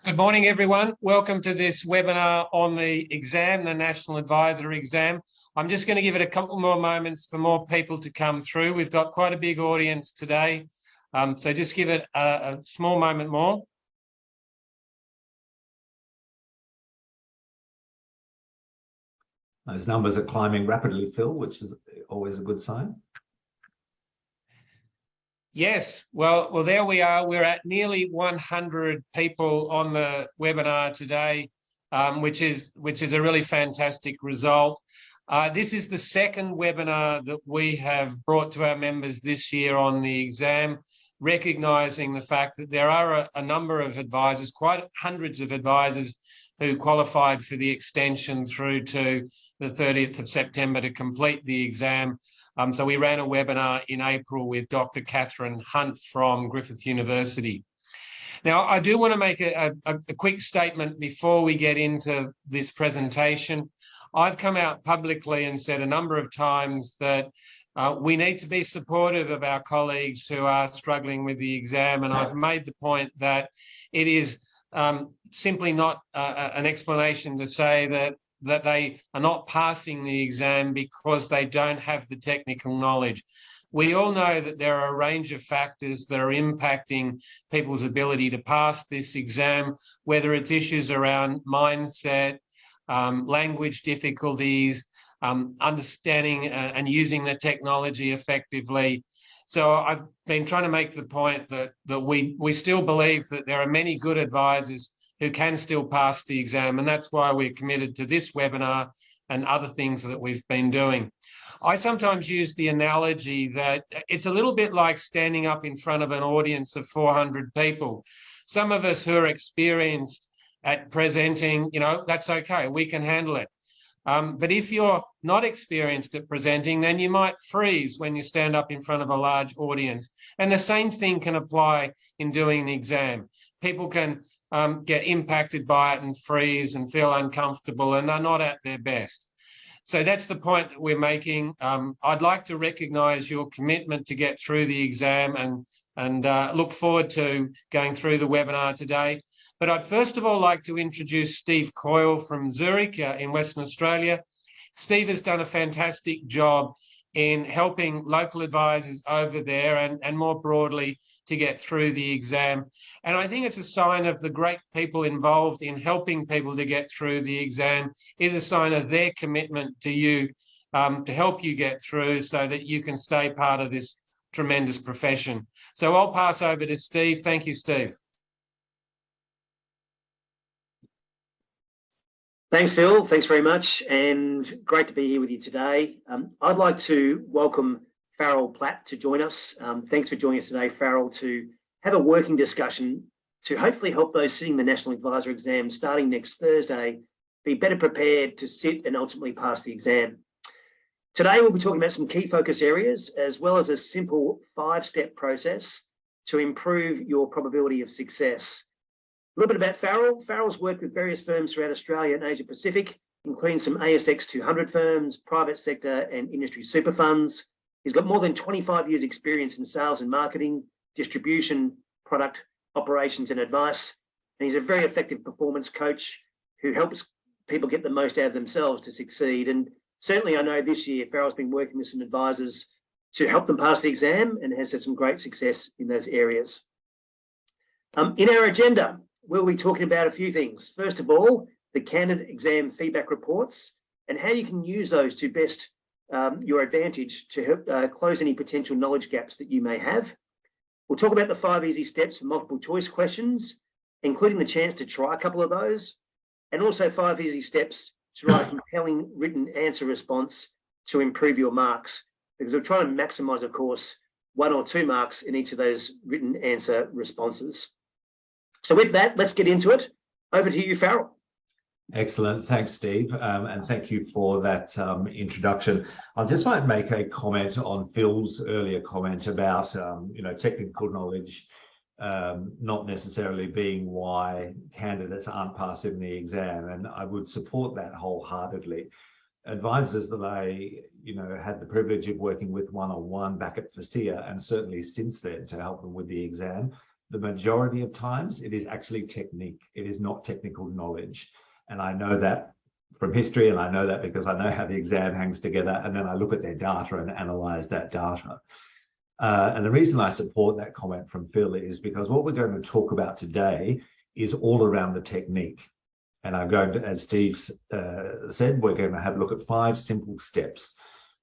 Good morning, everyone. Welcome to this webinar on the exam, the National Advisor exam. I'm just going to give it a couple more moments for more people to come through. We've got quite a big audience today, so just give it a small moment more. Those numbers are climbing rapidly, Phil, which is always a good sign. Yes, well, there we are. We're at nearly 100 people on the webinar today, which is a really fantastic result. This is the second webinar that we have brought to our members this year on the exam, recognising the fact that there are a number of advisors, quite hundreds of advisors, who qualified for the extension through to the 30th of September to complete the exam. So we ran a webinar in April with Dr. Catherine Hunt from Griffith University. Now, I do want to make a quick statement before we get into this presentation. I've come out publicly and said a number of times that we need to be supportive of our colleagues who are struggling with the exam, and I've made the point that it is simply not an explanation to say that they are not passing the exam because they don't have the technical knowledge. We all know that there are a range of factors that are impacting people's ability to pass this exam, whether it's issues around mindset, language difficulties, understanding and using the technology effectively. So I've been trying to make the point that we still believe that there are many good advisors who can still pass the exam, and that's why we're committed to this webinar and other things that we've been doing. I sometimes use the analogy that it's a little bit like standing up in front of an audience of 400 people. Some of us who are experienced at presenting, that's okay, we can handle it. But if you're not experienced at presenting, then you might freeze when you stand up in front of a large audience. And the same thing can apply in doing the exam. People can get impacted by it and freeze and feel uncomfortable, and they're not at their best. So that's the point that we're making. I'd like to recognise your commitment to get through the exam and look forward to going through the webinar today. But I'd first of all like to introduce Steve Coyle from Zurich in Western Australia. Steve has done a fantastic job in helping local advisors over there and more broadly to get through the exam. And I think it's a sign of the great people involved in helping people to get through the exam, is a sign of their commitment to you to help you get through so that you can stay part of this tremendous profession. So I'll pass over to Steve. Thank you, Steve. Thanks, Phil. Thanks very much, and great to be here with you today. I'd like to welcome Farrell Platt to join us. Thanks for joining us today, Farrell, to have a working discussion to hopefully help those sitting the National Advisor exam starting next Thursday be better prepared to sit and ultimately pass the exam. Today, we'll be talking about some key focus areas, as well as a simple 5-step process to improve your probability of success. A little bit about Farrell. Farrell's worked with various firms throughout Australia and Asia Pacific, including some ASX 200 firms, private sector and industry super funds. He's got more than 25 years experience in sales and marketing, distribution, product, operations and advice. And he's a very effective performance coach who helps people get the most out of themselves to succeed. And certainly I know this year, Farrell's been working with some advisors to help them pass the exam and has had some great success in those areas. In our agenda, we'll be talking about a few things. First of all, the candidate exam feedback reports and how you can use those to best your advantage to help close any potential knowledge gaps that you may have. We'll talk about the 5 easy steps for multiple choice questions, including the chance to try a couple of those, and also 5 easy steps to write a compelling written answer response to improve your marks, because we're trying to maximize, of course, 1 or 2 marks in each of those written answer responses. So with that, let's get into it. Over to you, Farrell. Excellent. Thanks, Steve. And thank you for that introduction. I just might make a comment on Phil's earlier comment about, technical knowledge not necessarily being why candidates aren't passing the exam. And I would support that wholeheartedly. Advisors that I, had the privilege of working with one-on-one back at FASEA, and certainly since then to help them with the exam, the majority of times it is actually technique. It is not technical knowledge. And I know that from history, and I know that because I know how the exam hangs together, and then I look at their data and analyze that data. And the reason I support that comment from Phil is because what we're going to talk about today is all around the technique. And I'm going to, as Steve said, we're going to have a look at 5 simple steps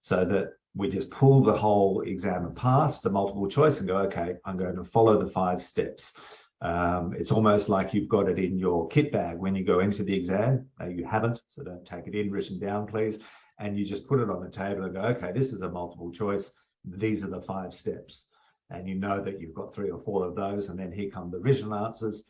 so that we just pull the whole exam apart, the multiple choice, and go, okay, I'm going to follow the 5 steps. It's almost like you've got it in your kit bag when you go into the exam. You haven't, so don't take it in, written down, please. And you just put it on the table and go, okay, this is a multiple choice. These are the 5 steps. And you know that you've got 3 or 4 of those, and then here come the written answers.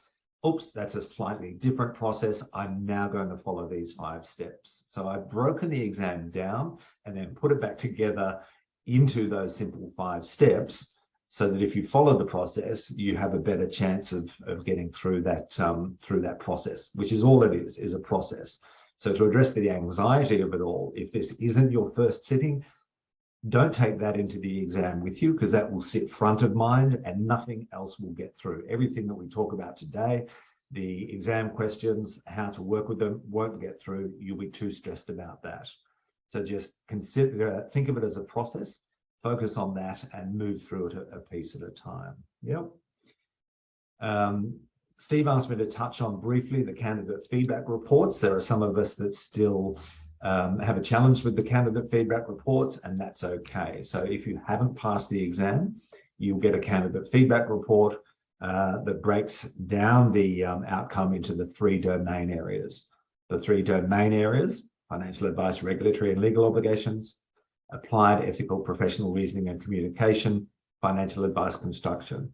Oops, that's a slightly different process. I'm now going to follow these 5 steps. So I've broken the exam down and then put it back together into those simple 5 steps, so that if you follow the process, you have a better chance of getting through that process, which is all it is a process. So to address the anxiety of it all, if this isn't your first sitting, don't take that into the exam with you, because that will sit front of mind and nothing else will get through. Everything that we talk about today, the exam questions, how to work with them, won't get through. You'll be too stressed about that. So just consider, think of it as a process, focus on that and move through it a piece at a time. Yep. Steve asked me to touch on briefly the candidate feedback reports. There are some of us that still have a challenge with the candidate feedback reports, and that's okay. So if you haven't passed the exam, you'll get a candidate feedback report that breaks down the outcome into the 3 domain areas. The 3 domain areas: financial advice, regulatory and legal obligations; applied ethical, professional reasoning and communication; financial advice construction.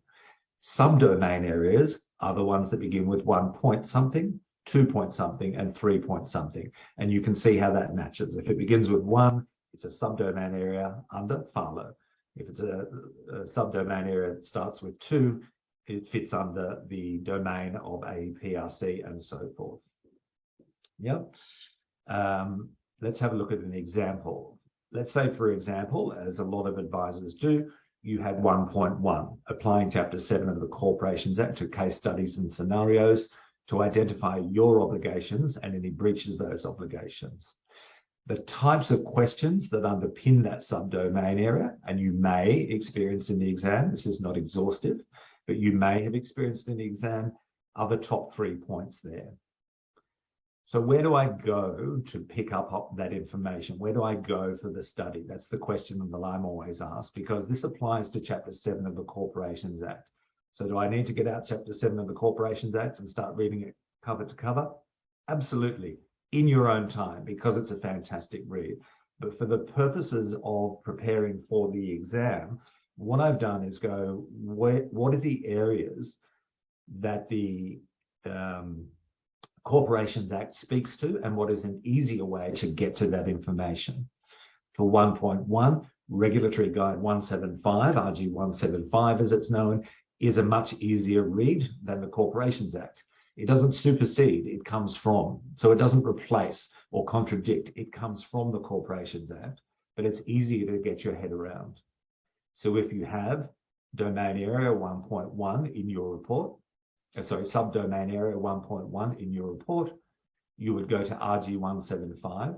Subdomain areas are the ones that begin with 1 point something, 2 point something, and 3 point something. And you can see how that matches. If it begins with 1, it's a subdomain area under FARLO. If it's a subdomain area that starts with 2, it fits under the domain of AEPRC and so forth. Yep. Let's have a look at an example. Let's say, for example, as a lot of advisors do, you had 1.1, applying Chapter 7 of the Corporations Act to case studies and scenarios to identify your obligations and any breaches of those obligations. The types of questions that underpin that subdomain area, and you may experience in the exam, this is not exhaustive, but you may have experienced in the exam, are the top 3 points there. So where do I go to pick up that information? Where do I go for the study? That's the question that I'm always asked, because this applies to Chapter 7 of the Corporations Act. So do I need to get out Chapter 7 of the Corporations Act and start reading it cover to cover? Absolutely, in your own time, because it's a fantastic read. But for the purposes of preparing for the exam, what I've done is go, what are the areas that the Corporations Act speaks to, and what is an easier way to get to that information? For 1.1, Regulatory Guide 175, RG 175 as it's known, is a much easier read than the Corporations Act. It doesn't supersede, it comes from. So it doesn't replace or contradict, it comes from the Corporations Act, but it's easier to get your head around. So if you have domain area 1.1 in your report, subdomain area 1.1 in your report, you would go to RG 175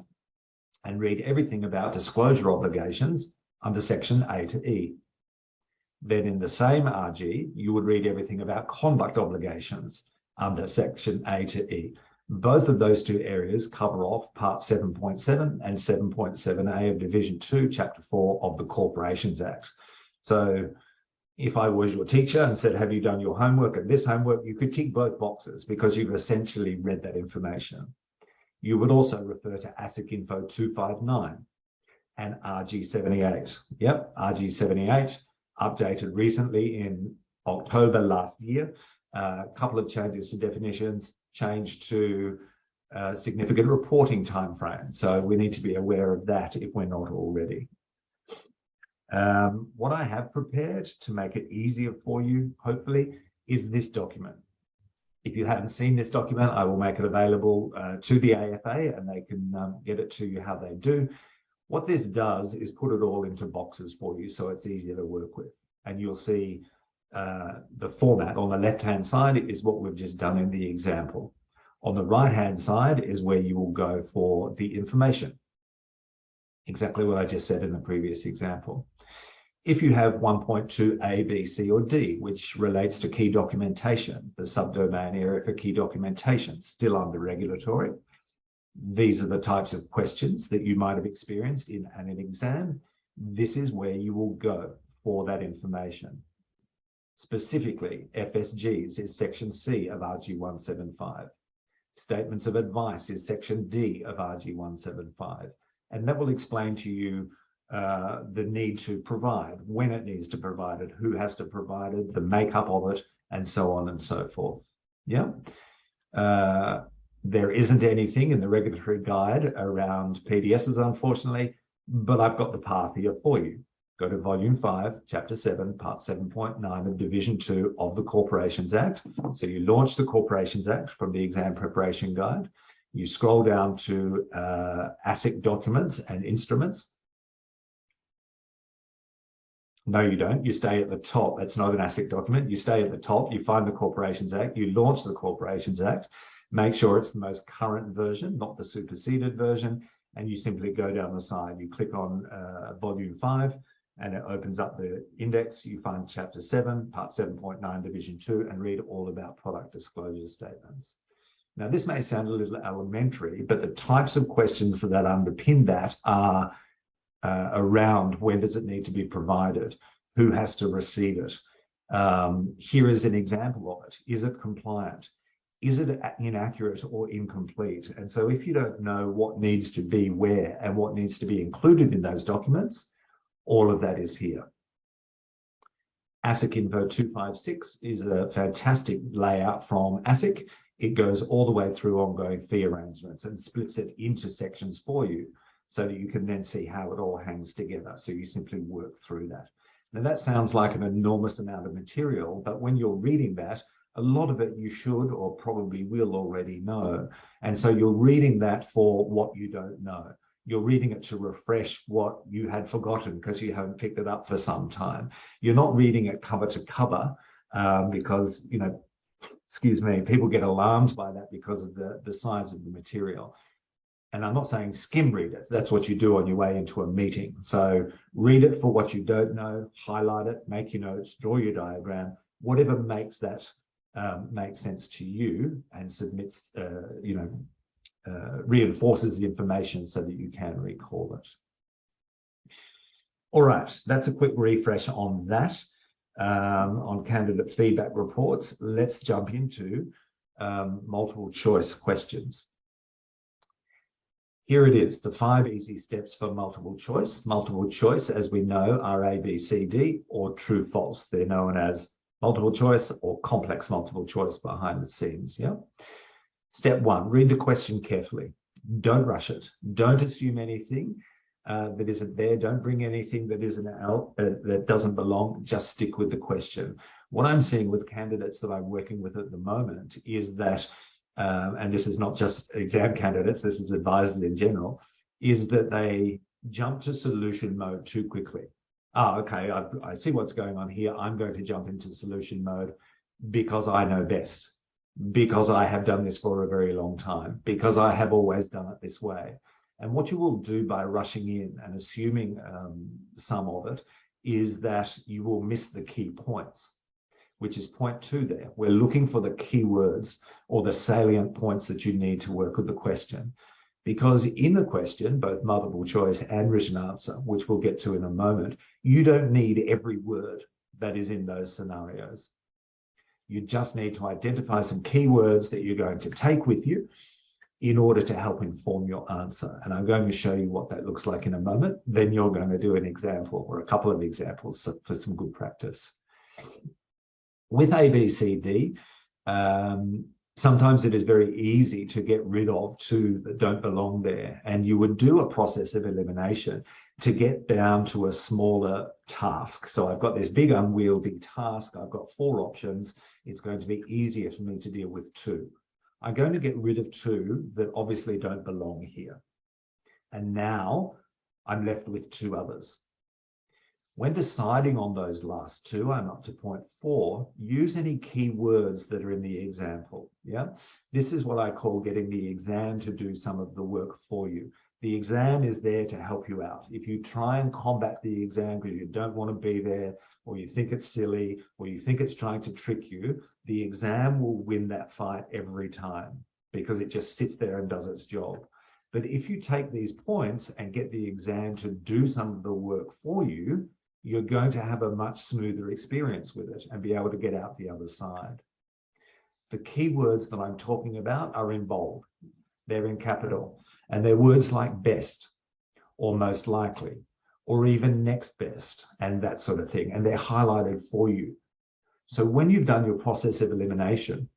and read everything about disclosure obligations under section A to E. Then in the same RG, you would read everything about conduct obligations under section A to E. Both of those 2 areas cover off part 7.7 and 7.7A of Division 2, Chapter 4 of the Corporations Act. So if I was your teacher and said, have you done your homework and this homework, you could tick both boxes because you've essentially read that information. You would also refer to ASIC Info 259 and RG 78. Yep, RG 78, updated recently in October last year. A couple of changes to definitions, changed to significant reporting timeframe. So we need to be aware of that if we're not already. What I have prepared to make it easier for you, hopefully, is this document. If you haven't seen this document, I will make it available to the AFA and they can get it to you how they do. What this does is put it all into boxes for you so it's easier to work with. And you'll see the format on the left-hand side is what we've just done in the example. On the right-hand side is where you will go for the information. Exactly what I just said in the previous example. If you have 1.2 A, B, C, or D, which relates to key documentation, the subdomain area for key documentation, still under regulatory, these are the types of questions that you might have experienced in an exam. This is where you will go for that information. Specifically, FSGs is section C of RG 175. Statements of advice is section D of RG 175. And that will explain to you the need to provide, when it needs to provide it, who has to provide it, the makeup of it, and so on and so forth. Yeah. There isn't anything in the regulatory guide around PDSs, unfortunately, but I've got the path here for you. Go to Volume 5, Chapter 7, Part 7.9 of Division 2 of the Corporations Act. So you launch the Corporations Act from the Exam Preparation Guide. You scroll down to ASIC documents and instruments. No, you don't. You stay at the top. It's not an ASIC document. You stay at the top. You find the Corporations Act. You launch the Corporations Act. Make sure it's the most current version, not the superseded version. And you simply go down the side. You click on Volume 5, and it opens up the index. You find Chapter 7, Part 7.9, Division 2, and read all about product disclosure statements. Now, this may sound a little elementary, but the types of questions that underpin that are around when does it need to be provided, who has to receive it. Here is an example of it. Is it compliant? Is it inaccurate or incomplete? And so if you don't know what needs to be where and what needs to be included in those documents, all of that is here. ASIC Info 256 is a fantastic layout from ASIC. It goes all the way through ongoing fee arrangements and splits it into sections for you so that you can then see how it all hangs together. So you simply work through that. Now that sounds like an enormous amount of material, but when you're reading that, a lot of it you should or probably will already know. And so you're reading that for what you don't know. You're reading it to refresh what you had forgotten because you haven't picked it up for some time. You're not reading it cover to cover because, you know, excuse me, people get alarmed by that because of the size of the material. And I'm not saying skim read it. That's what you do on your way into a meeting. So read it for what you don't know, highlight it, make your notes, draw your diagram, whatever makes that make sense to you and submits, reinforces the information so that you can recall it. All right, that's a quick refresh on that, on candidate feedback reports. Let's jump into multiple choice questions. Here it is, the 5 easy steps for multiple choice. Multiple choice, as we know, are A, B, C, D, or true, false. They're known as multiple choice or complex multiple choice behind the scenes. Yeah. Step 1, read the question carefully. Don't rush it. Don't assume anything that isn't there. Don't bring anything that isn't out, that doesn't belong. Just stick with the question. What I'm seeing with candidates that I'm working with at the moment is that, and this is not just exam candidates, this is advisors in general, is that they jump to solution mode too quickly. Okay, I see what's going on here. I'm going to jump into solution mode because I know best, because I have done this for a very long time, because I have always done it this way. And what you will do by rushing in and assuming some of it is that you will miss the key points, which is point 2 there. We're looking for the keywords or the salient points that you need to work with the question. Because in the question, both multiple choice and written answer, which we'll get to in a moment, you don't need every word that is in those scenarios. You just need to identify some keywords that you're going to take with you in order to help inform your answer. And I'm going to show you what that looks like in a moment. Then you're going to do an example or a couple of examples for some good practice. With A, B, C, D, sometimes it is very easy to get rid of 2 that don't belong there. And you would do a process of elimination to get down to a smaller task. So I've got this big unwieldy task. I've got 4 options. It's going to be easier for me to deal with 2. I'm going to get rid of 2 that obviously don't belong here. And now I'm left with 2 others. When deciding on those last two, I'm up to point 4, use any key words that are in the example. Yeah, this is what I call getting the exam to do some of the work for you. The exam is there to help you out. If you try and combat the exam because you don't want to be there, or you think it's silly, or you think it's trying to trick you, the exam will win that fight every time because it just sits there and does its job. But if you take these points and get the exam to do some of the work for you, you're going to have a much smoother experience with it and be able to get out the other side. The key words that I'm talking about are in bold. They're in capital. And they're words like best, or most likely, or even next best, and that sort of thing. And they're highlighted for you. So when you've done your process of elimination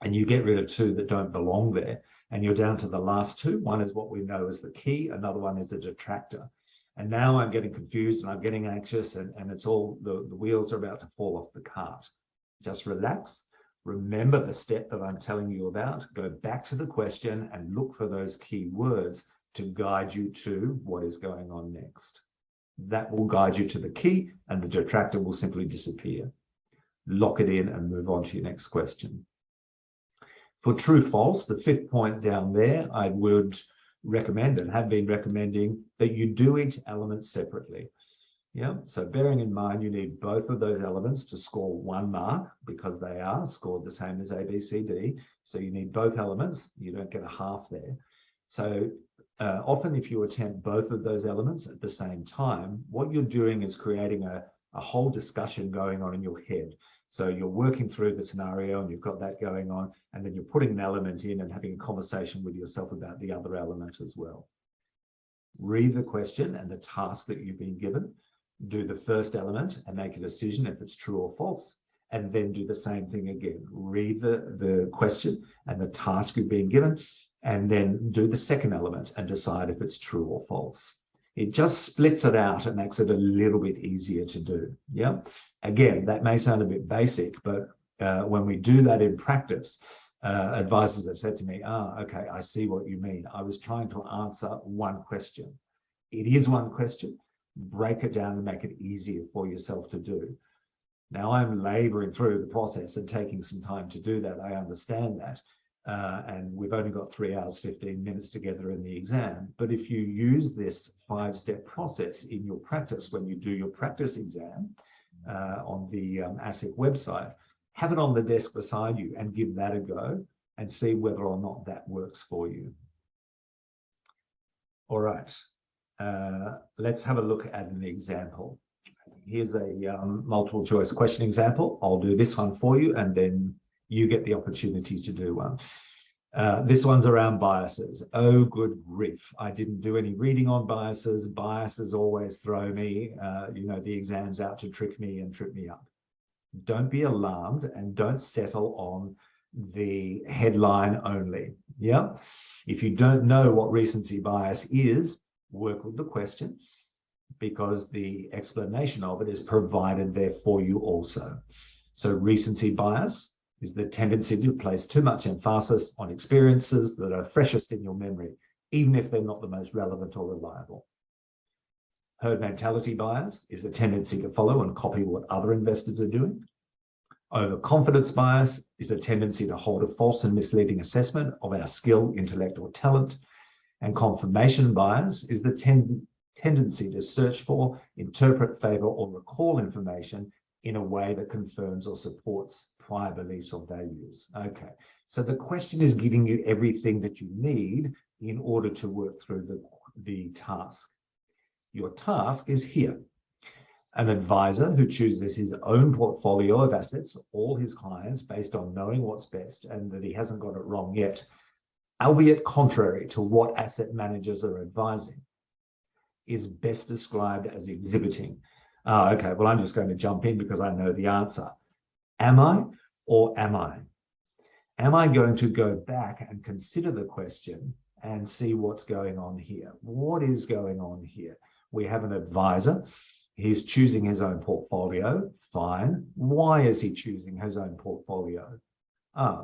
and you get rid of 2 that don't belong there, and you're down to the last 2, one is what we know as the key, another one is a detractor. And now I'm getting confused and I'm getting anxious and it's all, the wheels are about to fall off the cart. Just relax. Remember the step that I'm telling you about. Go back to the question and look for those key words to guide you to what is going on next. That will guide you to the key and the detractor will simply disappear. Lock it in and move on to your next question. For true false, the 5th point down there, I would recommend and have been recommending that you do each element separately. Yeah, so bearing in mind you need both of those elements to score 1 mark because they are scored the same as A, B, C, D. So you need both elements. You don't get a half there. So often if you attempt both of those elements at the same time, what you're doing is creating a whole discussion going on in your head. So you're working through the scenario and you've got that going on, and then you're putting an element in and having a conversation with yourself about the other element as well. Read the question and the task that you've been given. Do the first element and make a decision if it's true or false, and then do the same thing again. Read the question and the task you've been given, and then do the second element and decide if it's true or false. It just splits it out and makes it a little bit easier to do. Yeah. Again, that may sound a bit basic, but when we do that in practice, advisors have said to me, okay, I see what you mean. I was trying to answer one question. It is one question. Break it down and make it easier for yourself to do. Now I'm laboring through the process and taking some time to do that. I understand that. And we've only got 3 hours, 15 minutes together in the exam. But if you use this 5-step process in your practice, when you do your practice exam on the ASIC website, have it on the desk beside you and give that a go and see whether or not that works for you. All right, let's have a look at an example. Here's a multiple choice question example. I'll do this one for you and then you get the opportunity to do one. This one's around biases. Oh, good grief. I didn't do any reading on biases. Biases always throw me, you know, the exam's out to trick me and trip me up. Don't be alarmed and don't settle on the headline only. Yeah. If you don't know what recency bias is, work with the question because the explanation of it is provided there for you also. So recency bias is the tendency to place too much emphasis on experiences that are freshest in your memory, even if they're not the most relevant or reliable. Herd mentality bias is the tendency to follow and copy what other investors are doing. Overconfidence bias is a tendency to hold a false and misleading assessment of our skill, intellect, or talent. And confirmation bias is the tendency to search for, interpret, favor, or recall information in a way that confirms or supports prior beliefs or values. Okay, so the question is giving you everything that you need in order to work through the task. Your task is here. An advisor who chooses his own portfolio of assets for all his clients based on knowing what's best and that he hasn't got it wrong yet, albeit contrary to what asset managers are advising, is best described as exhibiting. Okay, well, I'm just going to jump in because I know the answer. Am I or am I? Am I going to go back and consider the question and see what's going on here? What is going on here? We have an advisor. He's choosing his own portfolio. Fine. Why is he choosing his own portfolio?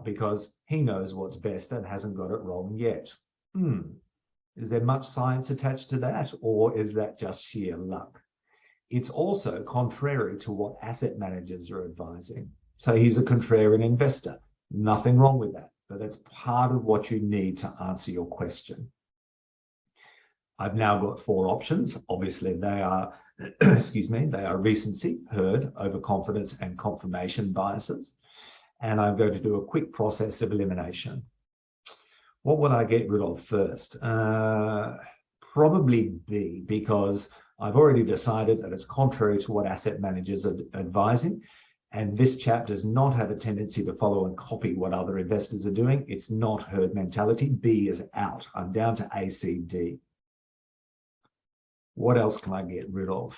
Because he knows what's best and hasn't got it wrong yet. Is there much science attached to that, or is that just sheer luck? It's also contrary to what asset managers are advising. So he's a contrarian investor. Nothing wrong with that, but that's part of what you need to answer your question. I've now got 4 options. Obviously, they are, excuse me, they are recency, heard, overconfidence, and confirmation biases. And I'm going to do a quick process of elimination. What would I get rid of first? Probably B, because I've already decided that it's contrary to what asset managers are advising. And this chap does not have a tendency to follow and copy what other investors are doing. It's not herd mentality. B is out. I'm down to A, C, D. What else can I get rid of?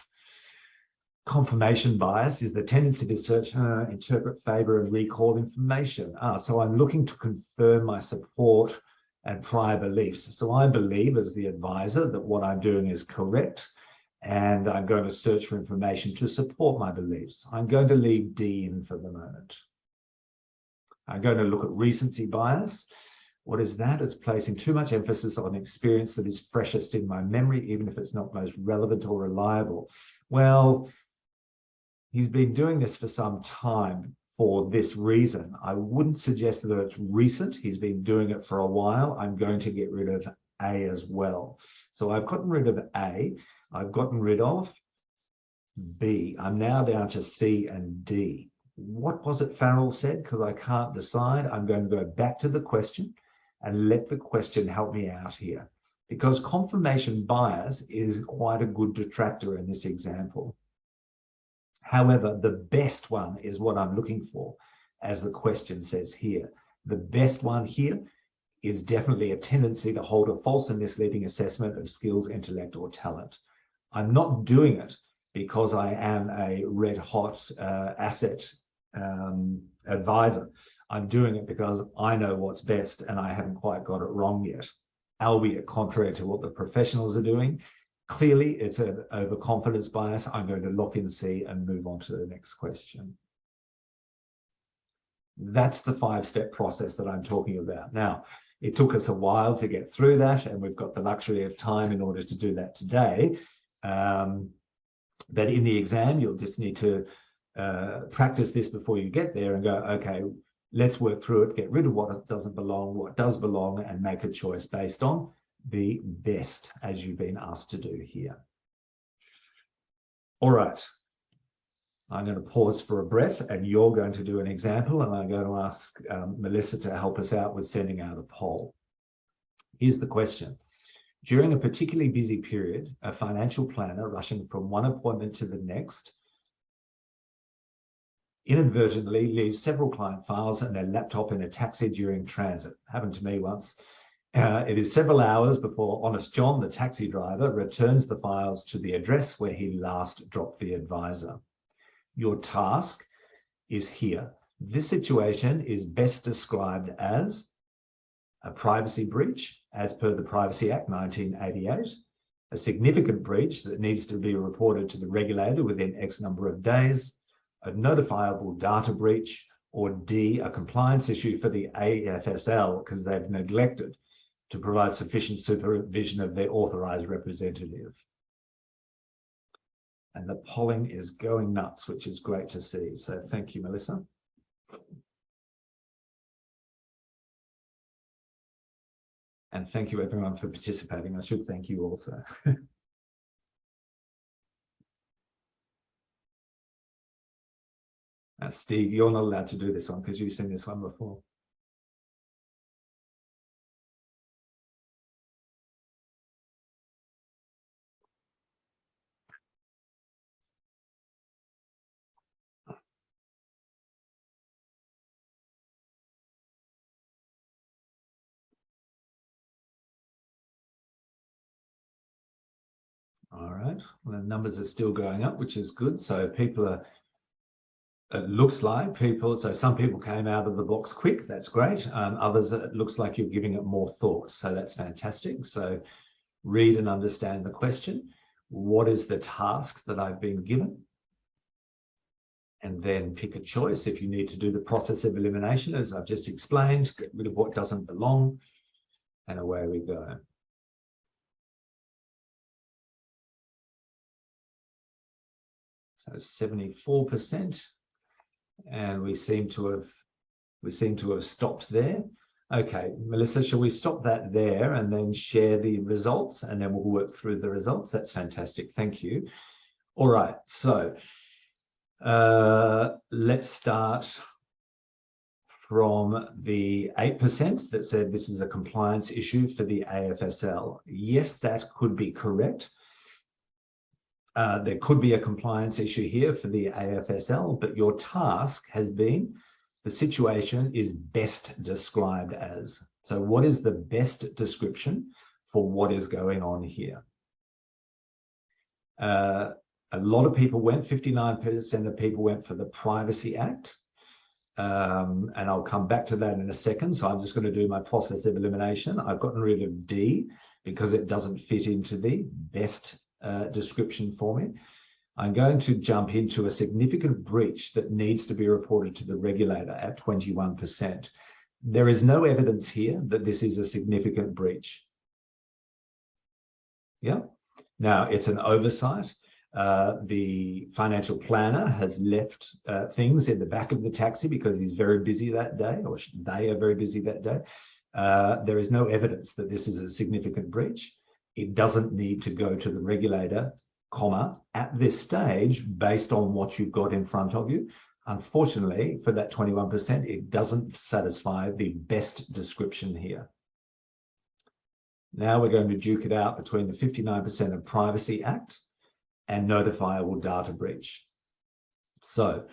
Confirmation bias is the tendency to search, interpret, favor, and recall information. So I'm looking to confirm my support and prior beliefs. So I believe as the advisor that what I'm doing is correct, and I'm going to search for information to support my beliefs. I'm going to leave D in for the moment. I'm going to look at recency bias. What is that? It's placing too much emphasis on experience that is freshest in my memory, even if it's not most relevant or reliable. Well, he's been doing this for some time for this reason. I wouldn't suggest that it's recent. He's been doing it for a while. I'm going to get rid of A as well. So I've gotten rid of A. I've gotten rid of B. I'm now down to C and D. What was it Farrell said? Because I can't decide. I'm going to go back to the question and let the question help me out here. Because confirmation bias is quite a good detractor in this example. However, the best one is what I'm looking for, as the question says here. The best one here is definitely a tendency to hold a false and misleading assessment of skills, intellect, or talent. I'm not doing it because I am a red-hot asset advisor. I'm doing it because I know what's best and I haven't quite got it wrong yet, albeit contrary to what the professionals are doing. Clearly, it's an overconfidence bias. I'm going to lock in C and move on to the next question. That's the 5-step process that I'm talking about. Now, it took us a while to get through that, and we've got the luxury of time in order to do that today. But in the exam, you'll just need to practice this before you get there and go, okay, let's work through it, get rid of what doesn't belong, what does belong, and make a choice based on the best, as you've been asked to do here. All right. I'm going to pause for a breath, and you're going to do an example, and I'm going to ask Melissa to help us out with sending out a poll. Here's the question. During a particularly busy period, a financial planner rushing from one appointment to the next inadvertently leaves several client files and their laptop in a taxi during transit. Happened to me once. It is several hours before Honest John, the taxi driver, returns the files to the address where he last dropped the advisor. Your task is here. This situation is best described as a privacy breach, as per the Privacy Act 1988, a significant breach that needs to be reported to the regulator within X number of days, a notifiable data breach, or D, a compliance issue for the AFSL because they've neglected to provide sufficient supervision of their authorized representative. And the polling is going nuts, which is great to see. So thank you, Melissa. And thank you everyone for participating. I should thank you also. Steve, you're not allowed to do this one because you've seen this one before. All right, well, the numbers are still going up, which is good. So people are, it looks like people, so some people came out of the box quick, that's great. Others, it looks like you're giving it more thought, so that's fantastic. So read and understand the question. What is the task that I've been given? And then pick a choice if you need to do the process of elimination, as I've just explained, get rid of what doesn't belong, and away we go. So 74%, and we seem to have stopped there. Okay, Melissa, shall we stop that there and then share the results, and then we'll work through the results? That's fantastic. Thank you. All right, so let's start from the 8% that said this is a compliance issue for the AFSL. Yes, that could be correct. There could be a compliance issue here for the AFSL, but your task has been, the situation is best described as. So what is the best description for what is going on here? A lot of people went, 59% of people went for the Privacy Act. And I'll come back to that in a second. So I'm just going to do my process of elimination. I've gotten rid of D because it doesn't fit into the best description for me. I'm going to jump into a significant breach that needs to be reported to the regulator at 21%. There is no evidence here that this is a significant breach. Yeah. Now, it's an oversight. The financial planner has left things in the back of the taxi because he's very busy that day, or they are very busy that day. There is no evidence that this is a significant breach. It doesn't need to go to the regulator, comma, at this stage, based on what you've got in front of you. Unfortunately, for that 21%, it doesn't satisfy the best description here. Now we're going to duke it out between the 59% of Privacy Act and notifiable data breach. So,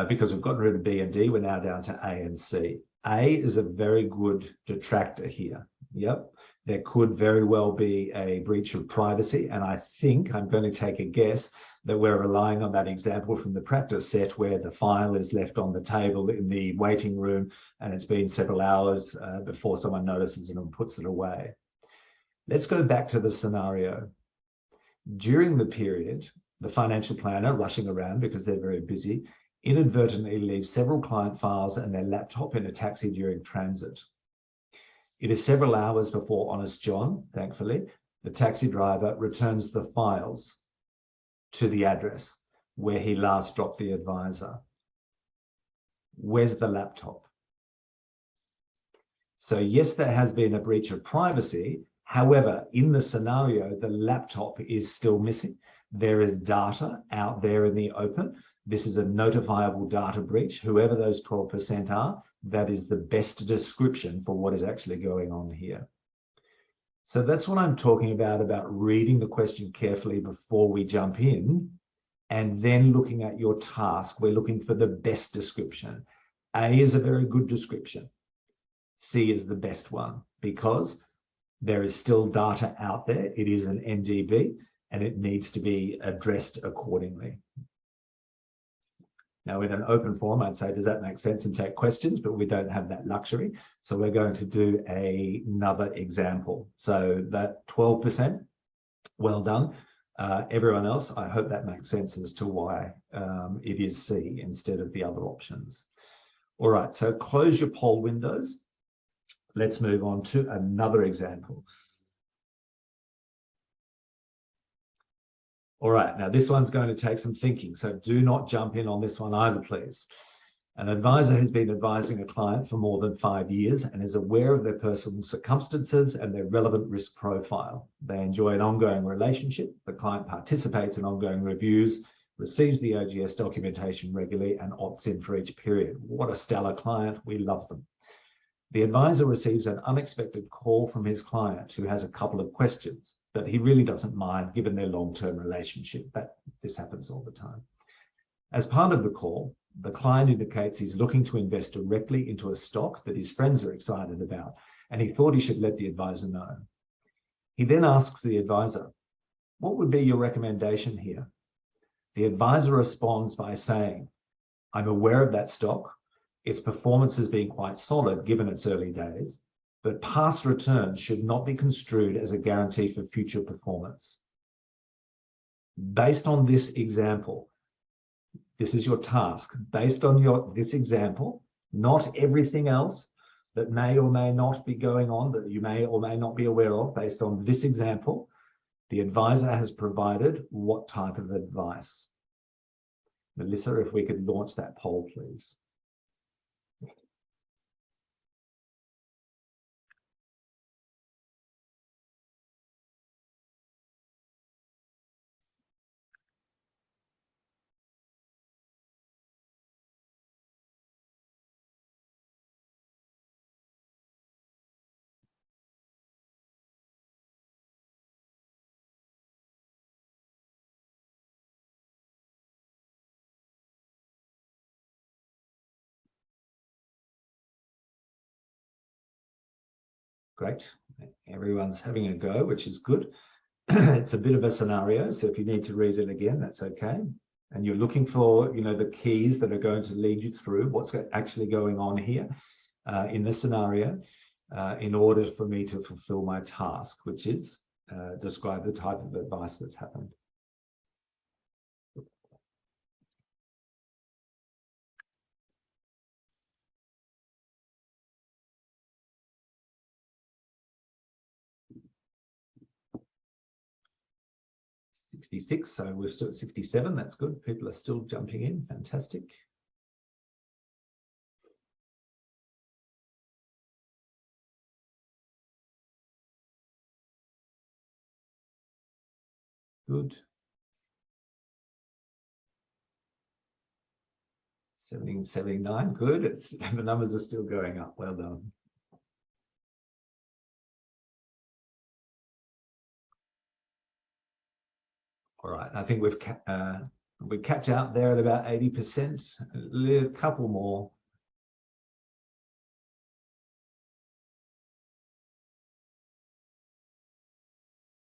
because we've gotten rid of B and D, we're now down to A and C. A is a very good detractor here. Yep, there could very well be a breach of privacy, and I think I'm going to take a guess that we're relying on that example from the practice set where the file is left on the table in the waiting room and it's been several hours before someone notices it and puts it away. Let's go back to the scenario. During the period, the financial planner, rushing around because they're very busy, inadvertently leaves several client files and their laptop in a taxi during transit. It is several hours before Honest John, thankfully, the taxi driver, returns the files to the address where he last dropped the advisor. Where's the laptop? So yes, there has been a breach of privacy. However, in the scenario, the laptop is still missing. There is data out there in the open. This is a notifiable data breach. Whoever those 12% are, that is the best description for what is actually going on here. So that's what I'm talking about reading the question carefully before we jump in and then looking at your task. We're looking for the best description. A is a very good description. C is the best one because there is still data out there. It is an NDB and it needs to be addressed accordingly. Now, in an open forum, I'd say, does that make sense, and take questions, but we don't have that luxury. So we're going to do another example. So that 12%, well done. Everyone else, I hope that makes sense as to why it is C instead of the other options. All right, so close your poll windows. Let's move on to another example. All right, now this one's going to take some thinking, so do not jump in on this one either, please. An advisor has been advising a client for more than 5 years and is aware of their personal circumstances and their relevant risk profile. They enjoy an ongoing relationship. The client participates in ongoing reviews, receives the OGS documentation regularly, and opts in for each period. What a stellar client. We love them. The advisor receives an unexpected call from his client who has a couple of questions, but he really doesn't mind given their long-term relationship. This happens all the time. As part of the call, the client indicates he's looking to invest directly into a stock that his friends are excited about, and he thought he should let the advisor know. He then asks the advisor, "What would be your recommendation here?" The advisor responds by saying, "I'm aware of that stock. Its performance has been quite solid given its early days, but past returns should not be construed as a guarantee for future performance." Based on this example, this is your task. Based on this example, not everything else that may or may not be going on that you may or may not be aware of, based on this example, the advisor has provided what type of advice? Melissa, if we could launch that poll, please. Great. Everyone's having a go, which is good. It's a bit of a scenario, so if you need to read it again, that's okay. And you're looking for, you know, the keys that are going to lead you through what's actually going on here in this scenario in order for me to fulfill my task, which is describe the type of advice that's happened. .66, so we're still at 67. That's good. People are still jumping in. Fantastic. Good. 70, 79. Good. It's the numbers are still going up. Well done. All right, I think we've capped out there at about 80%. A couple more.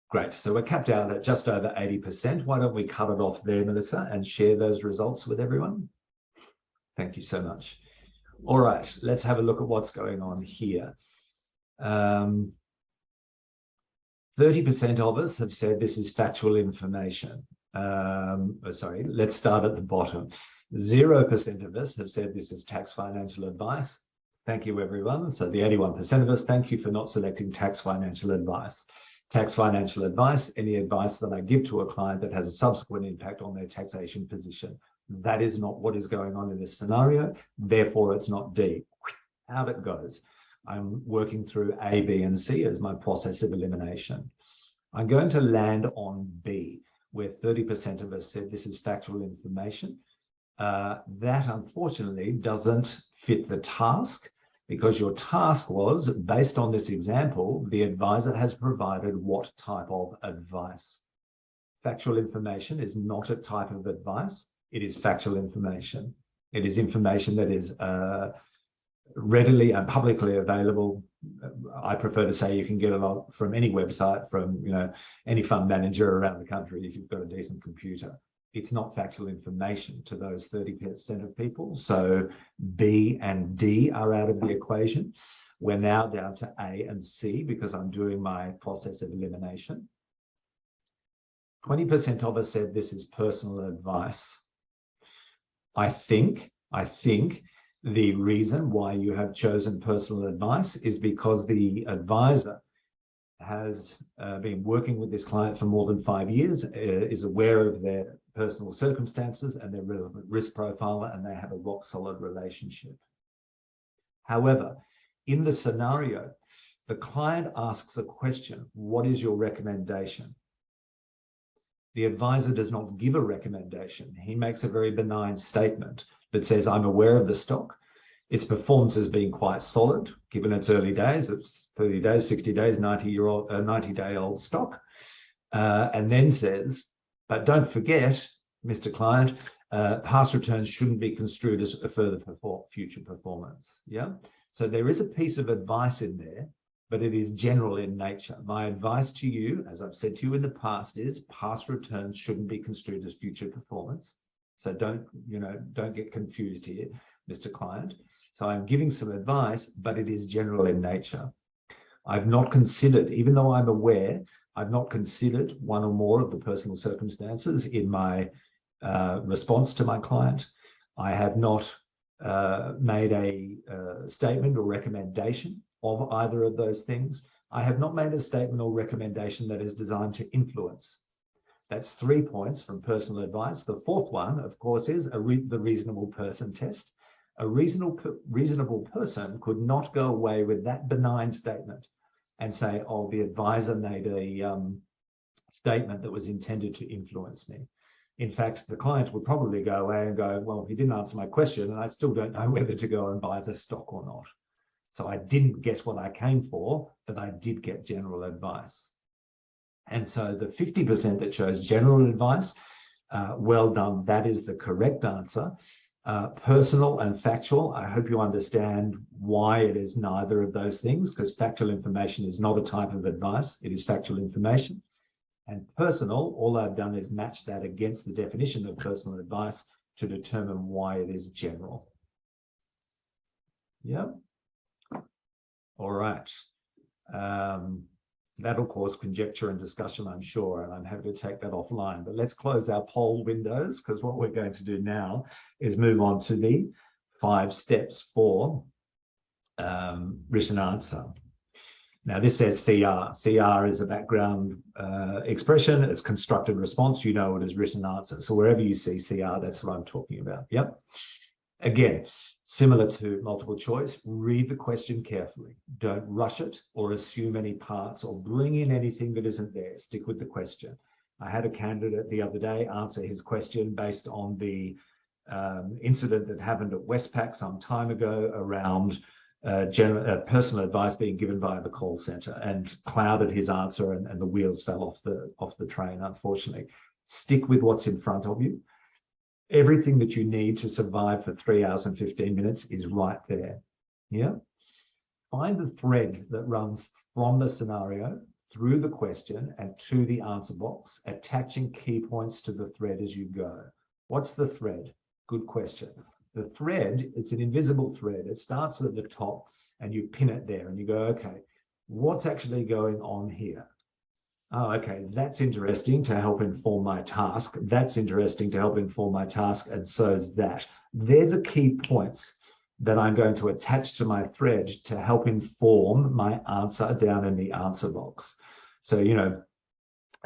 Great, so we're capped out at just over 80%. Why don't we cut it off there, Melissa, and share those results with everyone? Thank you so much. All right, let's have a look at what's going on here. 30% of us have said this is factual information. Sorry, let's start at the bottom. 0% of us have said this is tax financial advice. Thank you, everyone. So the 81% of us, thank you for not selecting tax financial advice. Tax financial advice, any advice that I give to a client that has a subsequent impact on their taxation position. That is not what is going on in this scenario. Therefore, it's not D. Out it goes. I'm working through A, B, and C as my process of elimination. I'm going to land on B, where 30% of us said this is factual information. That, unfortunately, doesn't fit the task, because your task was, based on this example, the advisor has provided what type of advice. Factual information is not a type of advice. It is factual information. It is information that is readily and publicly available. I prefer to say you can get a lot from any website, from any fund manager around the country if you've got a decent computer. It's not factual information to those 30% of people. So B and D are out of the equation. We're now down to A and C because I'm doing my process of elimination. 20% of us said this is personal advice. I think the reason why you have chosen personal advice is because the advisor has been working with this client for more than 5 years, is aware of their personal circumstances and their relevant risk profile, and they have a rock solid relationship. However, in the scenario, the client asks a question: what is your recommendation? The advisor does not give a recommendation. He makes a very benign statement that says, I'm aware of the stock. Its performance has been quite solid, given its early days. It's 30 days, 60 days, 90-day-old stock. And then says, but don't forget, Mr. Client, past returns shouldn't be construed as a further future performance. Yeah. So there is a piece of advice in there, but it is general in nature. My advice to you, as I've said to you in the past, is past returns shouldn't be construed as future performance. So don't get confused here, Mr. Client. So I'm giving some advice, but it is general in nature. I've not considered, even though I'm aware, I've not considered one or more of the personal circumstances in my response to my client. I have not made a statement or recommendation of either of those things. I have not made a statement or recommendation that is designed to influence. That's 3 points from personal advice. The fourth one, of course, is the reasonable person test. A reasonable person could not go away with that benign statement and say, oh, the advisor made a statement that was intended to influence me. In fact, the client would probably go away and go, well, he didn't answer my question and I still don't know whether to go and buy the stock or not. So I didn't get what I came for, but I did get general advice. And so the 50% that chose general advice, well done, that is the correct answer. Personal and factual, I hope you understand why it is neither of those things, because factual information is not a type of advice, it is factual information. And personal, all I've done is match that against the definition of personal advice to determine why it is general. Yeah. All right. That'll cause conjecture and discussion, I'm sure, and I'm happy to take that offline. But let's close our poll windows, because what we're going to do now is move on to the 5 steps for written answer. Now, this says CR. CR is a background expression. It's constructed response. You know it as written answer. So wherever you see CR, that's what I'm talking about. Yep. Again, similar to multiple choice, read the question carefully. Don't rush it or assume any parts or bring in anything that isn't there. Stick with the question. I had a candidate the other day answer his question based on the incident that happened at Westpac some time ago around personal advice being given by the call center, and clouded his answer, and the wheels fell off the train, unfortunately. Stick with what's in front of you. Everything that you need to survive for 3 hours and 15 minutes is right there. Yeah. Find the thread that runs from the scenario through the question and to the answer box, attaching key points to the thread as you go. What's the thread? Good question. The thread, it's an invisible thread. It starts at the top and you pin it there and you go, okay, what's actually going on here? Oh, okay, that's interesting to help inform my task. That's interesting to help inform my task, and so is that. They're the key points that I'm going to attach to my thread to help inform my answer down in the answer box. So, you know,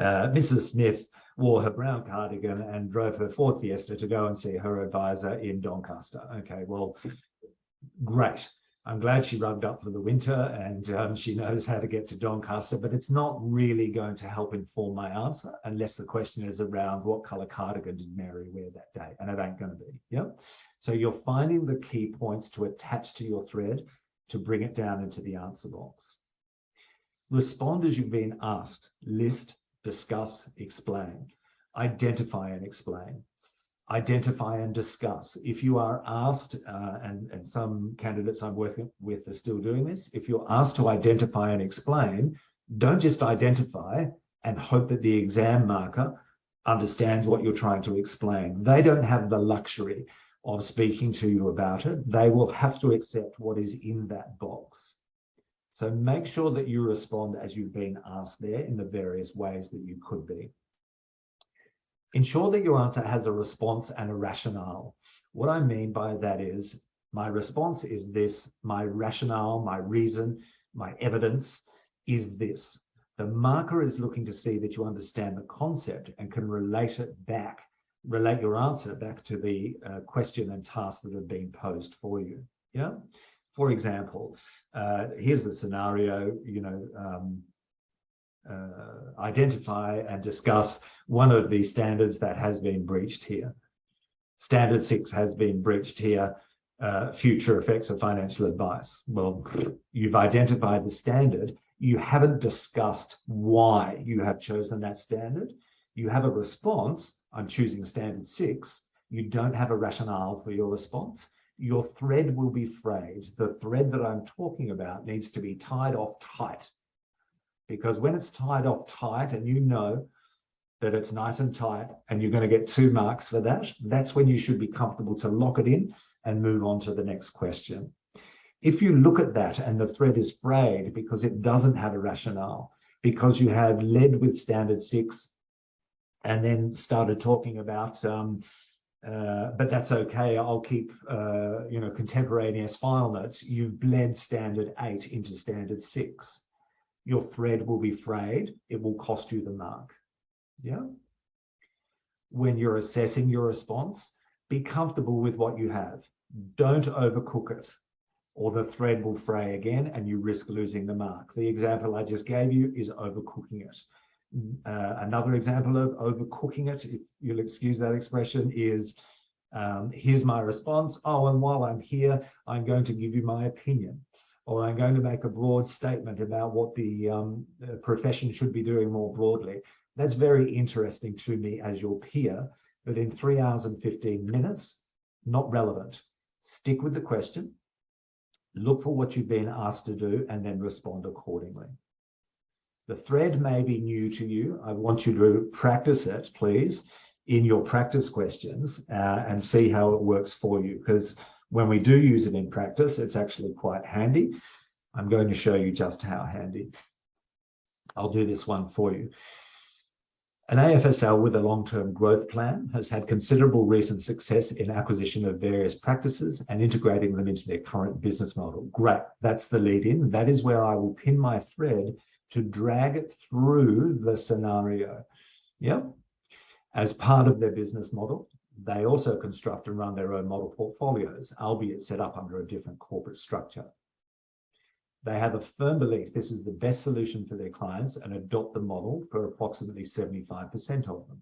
Mrs. Smith wore her brown cardigan and drove her Ford Fiesta to go and see her advisor in Doncaster. Okay, well, great. I'm glad she rugged up for the winter and she knows how to get to Doncaster, but it's not really going to help inform my answer unless the question is around what color cardigan did Mary wear that day, and it ain't going to be. Yep. So you're finding the key points to attach to your thread to bring it down into the answer box. Respond as you've been asked. List, discuss, explain. Identify and explain. Identify and discuss. If you are asked, and some candidates I'm working with are still doing this, if you're asked to identify and explain, don't just identify and hope that the exam marker understands what you're trying to explain. They don't have the luxury of speaking to you about it. They will have to accept what is in that box. So make sure that you respond as you've been asked there in the various ways that you could be. Ensure that your answer has a response and a rationale. What I mean by that is, my response is this, my rationale, my reason, my evidence is this. The marker is looking to see that you understand the concept and can relate your answer back to the question and task that have been posed for you. Yeah. For example, here's the scenario, you know, identify and discuss one of the standards that has been breached here. Standard 6 has been breached here, future effects of financial advice. Well, you've identified the standard. You haven't discussed why you have chosen that standard. You have a response, I'm choosing standard 6. You don't have a rationale for your response. Your thread will be frayed. The thread that I'm talking about needs to be tied off tight. Because when it's tied off tight and you know that it's nice and tight and you're going to get 2 marks for that, that's when you should be comfortable to lock it in and move on to the next question. If you look at that and the thread is frayed because it doesn't have a rationale, because you have led with standard 6 and then started talking about, but that's okay, I'll keep, you know, contemporaneous file notes, you've bled standard 8 into standard 6. Your thread will be frayed. It will cost you the mark. Yeah. when you're assessing your response, be comfortable with what you have. Don't overcook it, or the thread will fray again and you risk losing the mark. The example I just gave you is overcooking it. Another example of overcooking it, if you'll excuse that expression, is here's my response. Oh, and while I'm here, I'm going to give you my opinion, or I'm going to make a broad statement about what the profession should be doing more broadly. That's very interesting to me as your peer, but in 3 hours and 15 minutes, not relevant. Stick with the question, look for what you've been asked to do, and then respond accordingly. The thread may be new to you. I want you to practice it, please, in your practice questions and see how it works for you, because when we do use it in practice, it's actually quite handy. I'm going to show you just how handy. I'll do this one for you. An AFSL with a long-term growth plan has had considerable recent success in acquisition of various practices and integrating them into their current business model. Great, that's the lead in. That is where I will pin my thread to drag it through the scenario. Yep. As part of their business model, they also construct and run their own model portfolios, albeit set up under a different corporate structure. They have a firm belief this is the best solution for their clients and adopt the model for approximately 75% of them.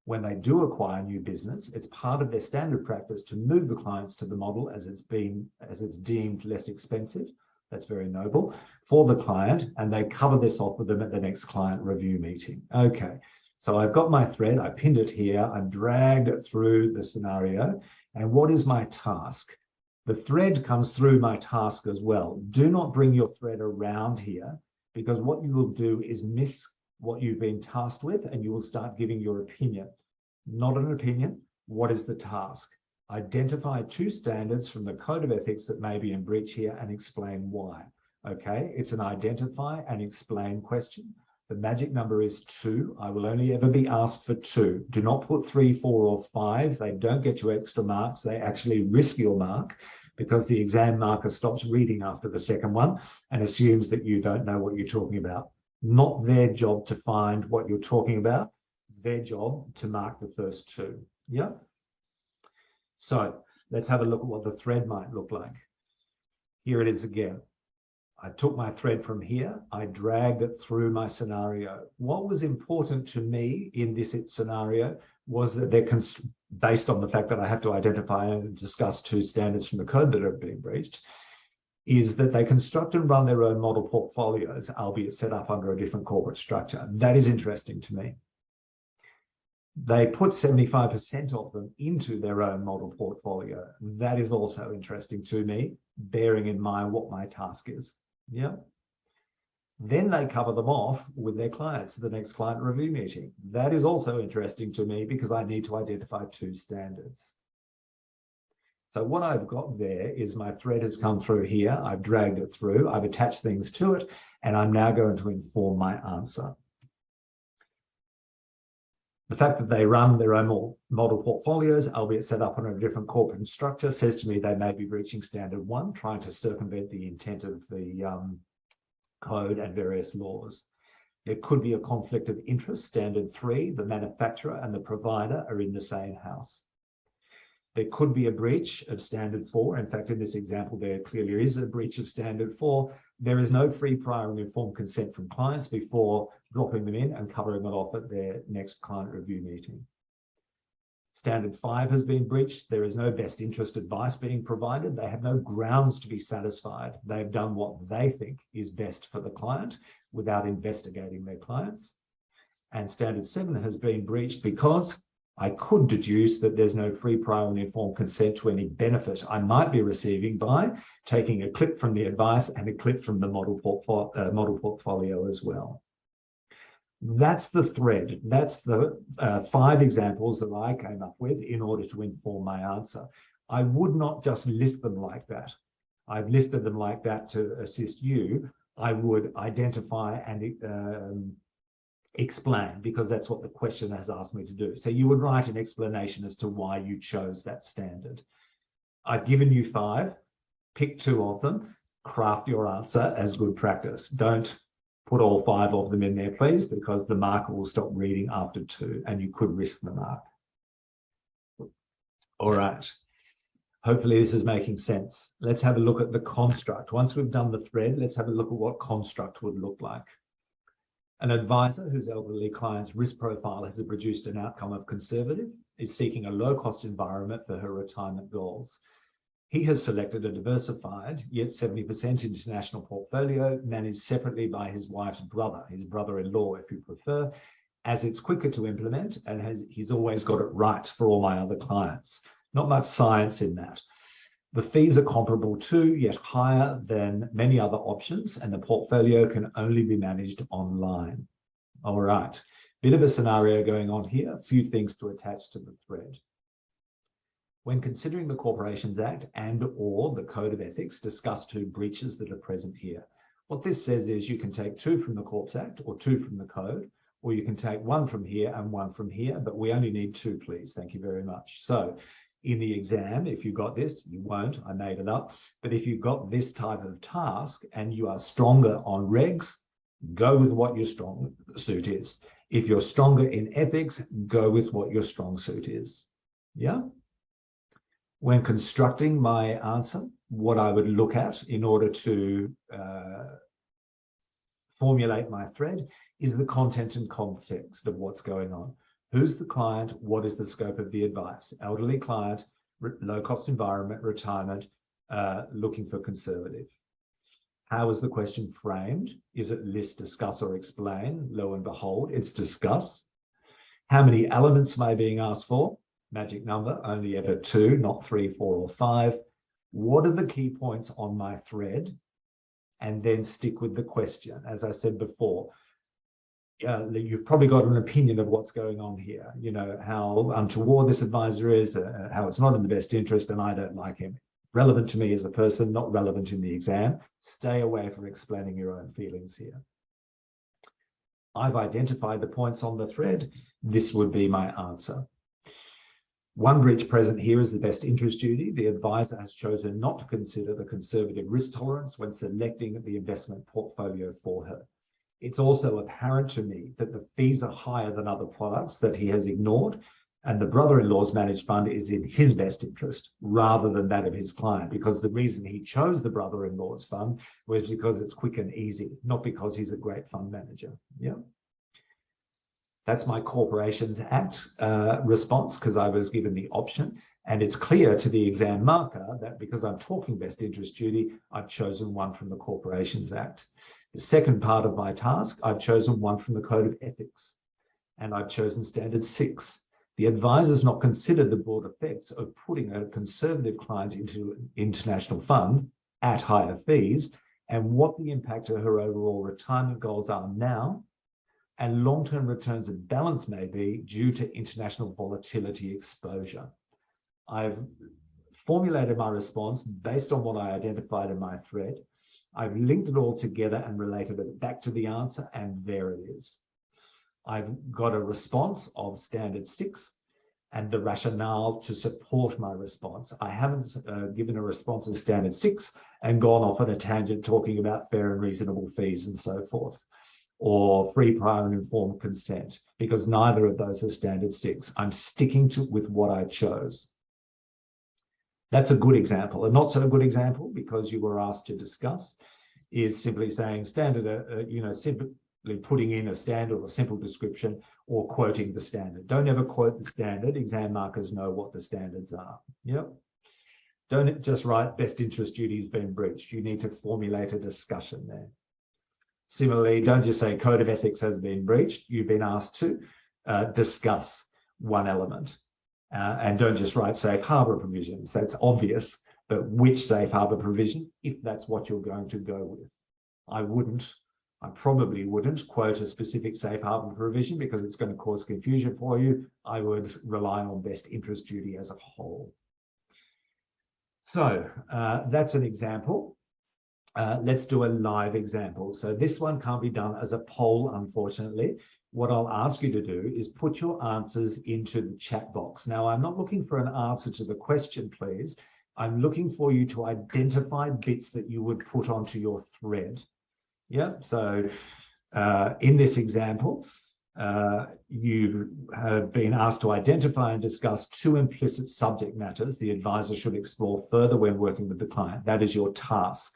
When they do acquire new business, it's part of their standard practice to move the clients to the model as it's deemed less expensive. That's very noble for the client, and they cover this off with them at the next client review meeting. Okay, so I've got my thread, I pinned it here, I've dragged it through the scenario, and what is my task? The thread comes through my task as well. Do not bring your thread around here, because what you will do is miss what you've been tasked with, and you will start giving your opinion. Not an opinion. What is the task? Identify 2 standards from the code of ethics that may be in breach here and explain why. Okay, it's an identify and explain question. The magic number is 2. I will only ever be asked for 2. Do not put 3, 4, or 5. They don't get you extra marks. They actually risk your mark, because the exam marker stops reading after the second one and assumes that you don't know what you're talking about. Not their job to find what you're talking about. Their job to mark the first 2. Yeah. So let's have a look at what the thread might look like. Here it is again. I took my thread from here, I dragged it through my scenario. What was important to me in this scenario was that they're based on the fact that I have to identify and discuss 2 standards from the code that have been breached, is that they construct and run their own model portfolios, albeit set up under a different corporate structure. That is interesting to me. They put 75% of them into their own model portfolio. That is also interesting to me, bearing in mind what my task is. Yeah. Then they cover them off with their clients at the next client review meeting. That is also interesting to me, because I need to identify 2 standards. So what I've got there is my thread has come through here. I've dragged it through. I've attached things to it, and I'm now going to inform my answer. The fact that they run their own model portfolios, albeit set up under a different corporate structure, says to me they may be breaching standard 1, trying to circumvent the intent of the code and various laws. There could be a conflict of interest. Standard 3, the manufacturer and the provider are in the same house. There could be a breach of standard 4. In fact, in this example, there clearly is a breach of standard 4. There is no free, prior and informed consent from clients before dropping them in and covering it off at their next client review meeting. Standard 5 has been breached. There is no best interest advice being provided. They have no grounds to be satisfied. They've done what they think is best for the client without investigating their clients. And standard 7 has been breached because I could deduce that there's no free, prior and informed consent to any benefit I might be receiving by taking a clip from the advice and a clip from the model portfolio as well. That's the thread. That's the 5 examples that I came up with in order to inform my answer. I would not just list them like that. I've listed them like that to assist you. I would identify and explain, because that's what the question has asked me to do. So you would write an explanation as to why you chose that standard. I've given you 5, pick 2 of them, craft your answer as good practice. Don't Put all 5 of them in there, please, because the marker will stop reading after 2 and you could risk the mark. All right. Hopefully this is making sense. Let's have a look at the construct. Once we've done the thread, let's have a look at what construct would look like. An advisor whose elderly client's risk profile has produced an outcome of conservative is seeking a low-cost environment for her retirement goals. He has selected a diversified, yet 70% international portfolio managed separately by his wife's brother, his brother-in-law, if you prefer, as it's quicker to implement and he's always got it right for all my other clients. Not much science in that. The fees are comparable to, yet higher than many other options, and the portfolio can only be managed online. All right, bit of a scenario going on here, a few things to attach to the thread. When considering the Corporations Act and/or the Code of Ethics, discuss 2 breaches that are present here. What this says is you can take 2 from the Corps Act or 2 from the Code, or you can take 1 from here and 1 from here, but we only need 2, please. Thank you very much. So in the exam, if you got this, you won't, I made it up, but if you've got this type of task and you are stronger on regs, go with what your strong suit is. If you're stronger in ethics, go with what your strong suit is. Yeah? When constructing my answer, what I would look at in order to formulate my thread is the content and context of what's going on. Who's the client? What is the scope of the advice? Elderly client, low-cost environment, retirement, looking for conservative. How is the question framed? Is it list, discuss, or explain? Lo and behold, it's discuss. How many elements am I being asked for? Magic number, only ever 2, not 3, 4, or 5. What are the key points on my thread? And then stick with the question. As I said before, you've probably got an opinion of what's going on here. You know, how untoward this advisor is, how it's not in the best interest, and I don't like him. Relevant to me as a person, not relevant in the exam. Stay away from explaining your own feelings here. I've identified the points on the thread. This would be my answer. One breach present here is the best interest duty. The advisor has chosen not to consider the conservative risk tolerance when selecting the investment portfolio for her. It's also apparent to me that the fees are higher than other products that he has ignored, and the brother-in-law's managed fund is in his best interest rather than that of his client, because the reason he chose the brother-in-law's fund was because it's quick and easy, not because he's a great fund manager. Yeah. That's my Corporations Act response, because I was given the option, and it's clear to the exam marker that because I'm talking best interest duty, I've chosen 1 from the Corporations Act. The second part of my task, I've chosen 1 from the Code of Ethics, and I've chosen Standard 6. The advisor's not considered the broad effects of putting a conservative client into an international fund at higher fees, and what the impact of her overall retirement goals are now, and long-term returns and balance may be due to international volatility exposure. I've formulated my response based on what I identified in my thread. I've linked it all together and related it back to the answer, and there it is. I've got a response of Standard 6 and the rationale to support my response. I haven't given a response of Standard 6 and gone off on a tangent talking about fair and reasonable fees and so forth, or free, prior and informed consent, because neither of those are Standard 6. I'm sticking with what I chose. That's a good example. A not so good example, because you were asked to discuss, is simply saying standard, simply putting in a standard or simple description or quoting the standard. Don't ever quote the standard. Exam markers know what the standards are. Yep. Don't just write best interest duty has been breached. You need to formulate a discussion there. Similarly, don't just say Code of Ethics has been breached. You've been asked to discuss 1 element. And don't just write safe harbor provisions. That's obvious, but which safe harbor provision, if that's what you're going to go with? I probably wouldn't quote a specific safe harbor provision because it's going to cause confusion for you. I would rely on best interest duty as a whole. So that's an example. Let's do a live example. So this one can't be done as a poll, unfortunately. What I'll ask you to do is put your answers into the chat box. Now, I'm not looking for an answer to the question, please. I'm looking for you to identify bits that you would put onto your thread. Yeah, so In this example, you have been asked to identify and discuss 2 implicit subject matters the advisor should explore further when working with the client. That is your task.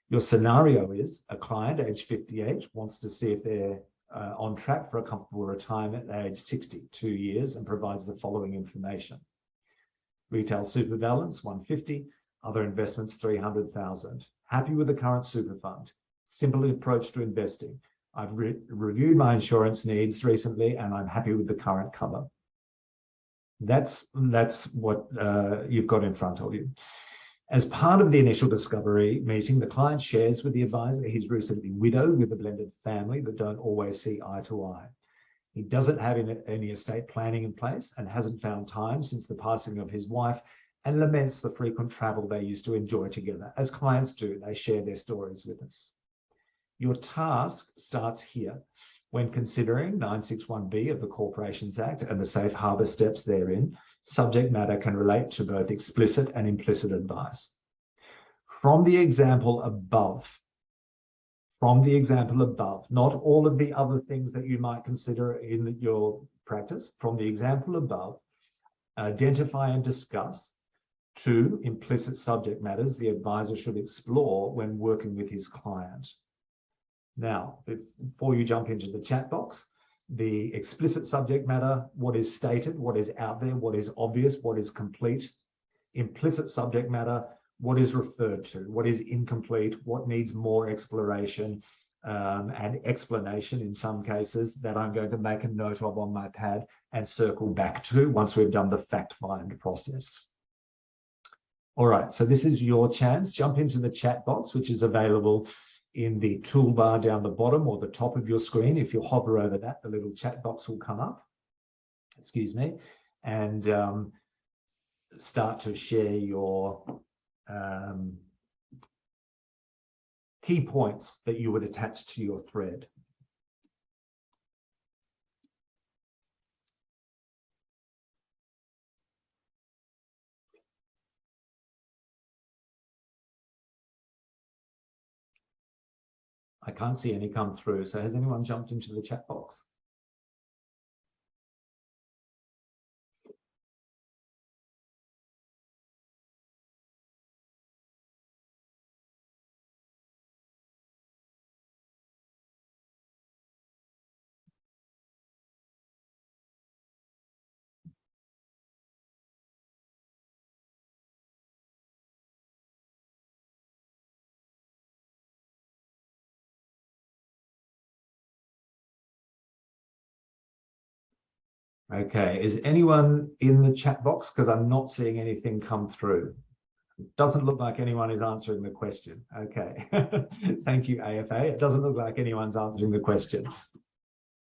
Your scenario is a client age 58 wants to see if they're on track for a comfortable retirement at age 60, 2 years, and provides the following information. Retail super balance 150, other investments 300,000. Happy with the current super fund. Simple approach to investing. I've reviewed my insurance needs recently and I'm happy with the current cover. That's what you've got in front of you. As part of the initial discovery meeting, the client shares with the advisor he's recently widowed with a blended family that don't always see eye to eye. He doesn't have any estate planning in place and hasn't found time since the passing of his wife, and laments the frequent travel they used to enjoy together. As clients do, they share their stories with us. Your task starts here when considering 961B of the Corporations Act and the safe harbour steps therein. Subject matter can relate to both explicit and implicit advice. From the example above, not all of the other things that you might consider in your practice, from the example above, identify and discuss 2 implicit subject matters the advisor should explore when working with his client. Now, before you jump into the chat box, the explicit subject matter, what is stated, what is out there, what is obvious, what is complete. Implicit subject matter, what is referred to, what is incomplete, what needs more exploration and explanation in some cases that I'm going to make a note of on my pad and circle back to once we've done the fact find process. All right, so this is your chance. Jump into the chat box, which is available in the toolbar down the bottom or the top of your screen. If you hover over that, the little chat box will come up, excuse me, and start to share your key points that you would attach to your thread. I can't see any come through. So has anyone jumped into the chat box? Okay, is anyone in the chat box? Because I'm not seeing anything come through. It doesn't look like anyone is answering the question. Okay, thank you, AFA. It doesn't look like anyone's answering the question.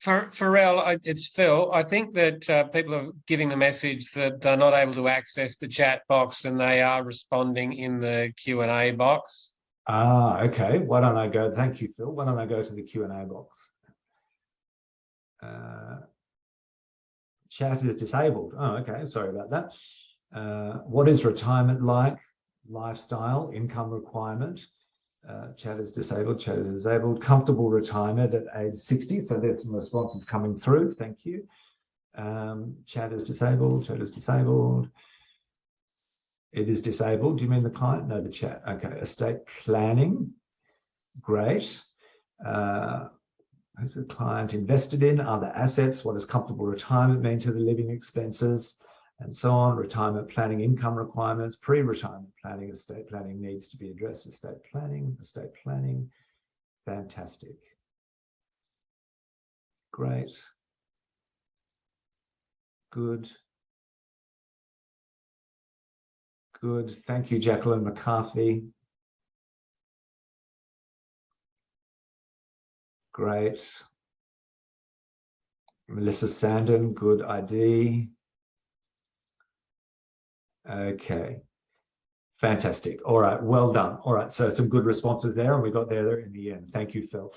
Farrell, it's Phil. I think that people are giving the message that they're not able to access the chat box and they are responding in the Q&A box. Ah, okay. Why don't I go? Thank you, Phil. Why don't I go to the Q&A box? Chat is disabled. Oh, okay. Sorry about that. What is retirement like? Lifestyle, income requirement. Chat is disabled. Chat is disabled. Comfortable retirement at age 60. So there's some responses coming through. Thank you. Chat is disabled. Chat is disabled. It is disabled. Do you mean the client? No, the chat. Okay. Estate planning. Great. Who's the client invested in? Other assets? What does comfortable retirement mean to the living expenses? And so on. Retirement planning, income requirements, pre-retirement planning, estate planning needs to be addressed. Estate planning. Fantastic. Great. Good. Good. Thank you, Jacqueline McCarthy. Great. Melissa Sandon, good ID. Okay. Fantastic. All right. Well done. All right. So some good responses there, and we got there in the end. Thank you, Phil.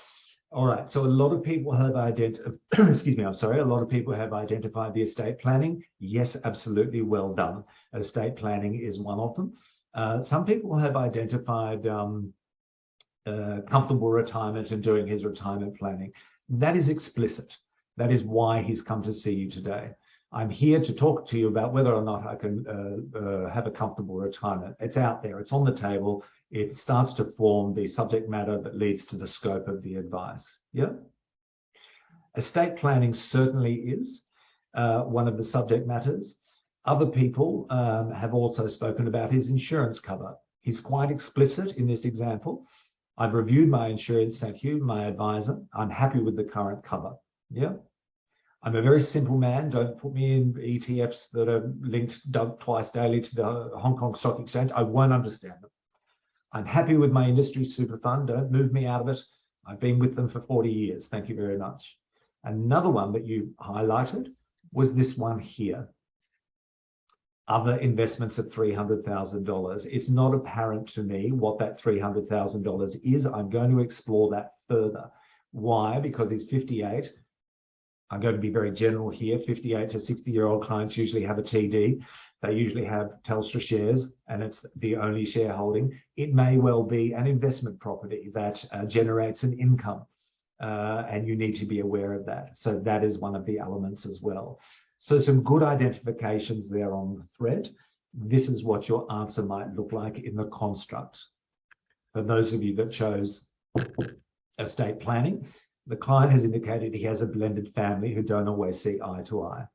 All right. So a lot of people have identified, excuse me, I'm sorry. A lot of people have identified the estate planning. Yes, absolutely. Well done. Estate planning is one of them. Some people have identified comfortable retirement and doing his retirement planning. That is explicit. That is why he's come to see you today. I'm here to talk to you about whether or not I can have a comfortable retirement. It's out there, it's on the table. It starts to form the subject matter that leads to the scope of the advice. Yeah. Estate planning certainly is one of the subject matters. Other people have also spoken about his insurance cover. He's quite explicit in this example. I've reviewed my insurance, thank you, my advisor. I'm happy with the current cover. Yeah. I'm a very simple man. Don't put me in ETFs that are linked twice daily to the Hong Kong Stock Exchange. I won't understand them. I'm happy with my industry super fund. Don't move me out of it. I've been with them for 40 years. Thank you very much. Another one that you highlighted was this one here. Other investments of $300,000. It's not apparent to me what that $300,000 is. I'm going to explore that further. Why? Because he's 58. I'm going to be very general here. 58 to 60-year-old clients usually have a TD. They usually have Telstra shares, and it's the only shareholding. It may well be an investment property that generates an income, and you need to be aware of that. So that is one of the elements as well. So some good identifications there on the thread. This is what your answer might look like in the construct. For those of you that chose estate planning, the client has indicated he has a blended family who don't always see eye to eye.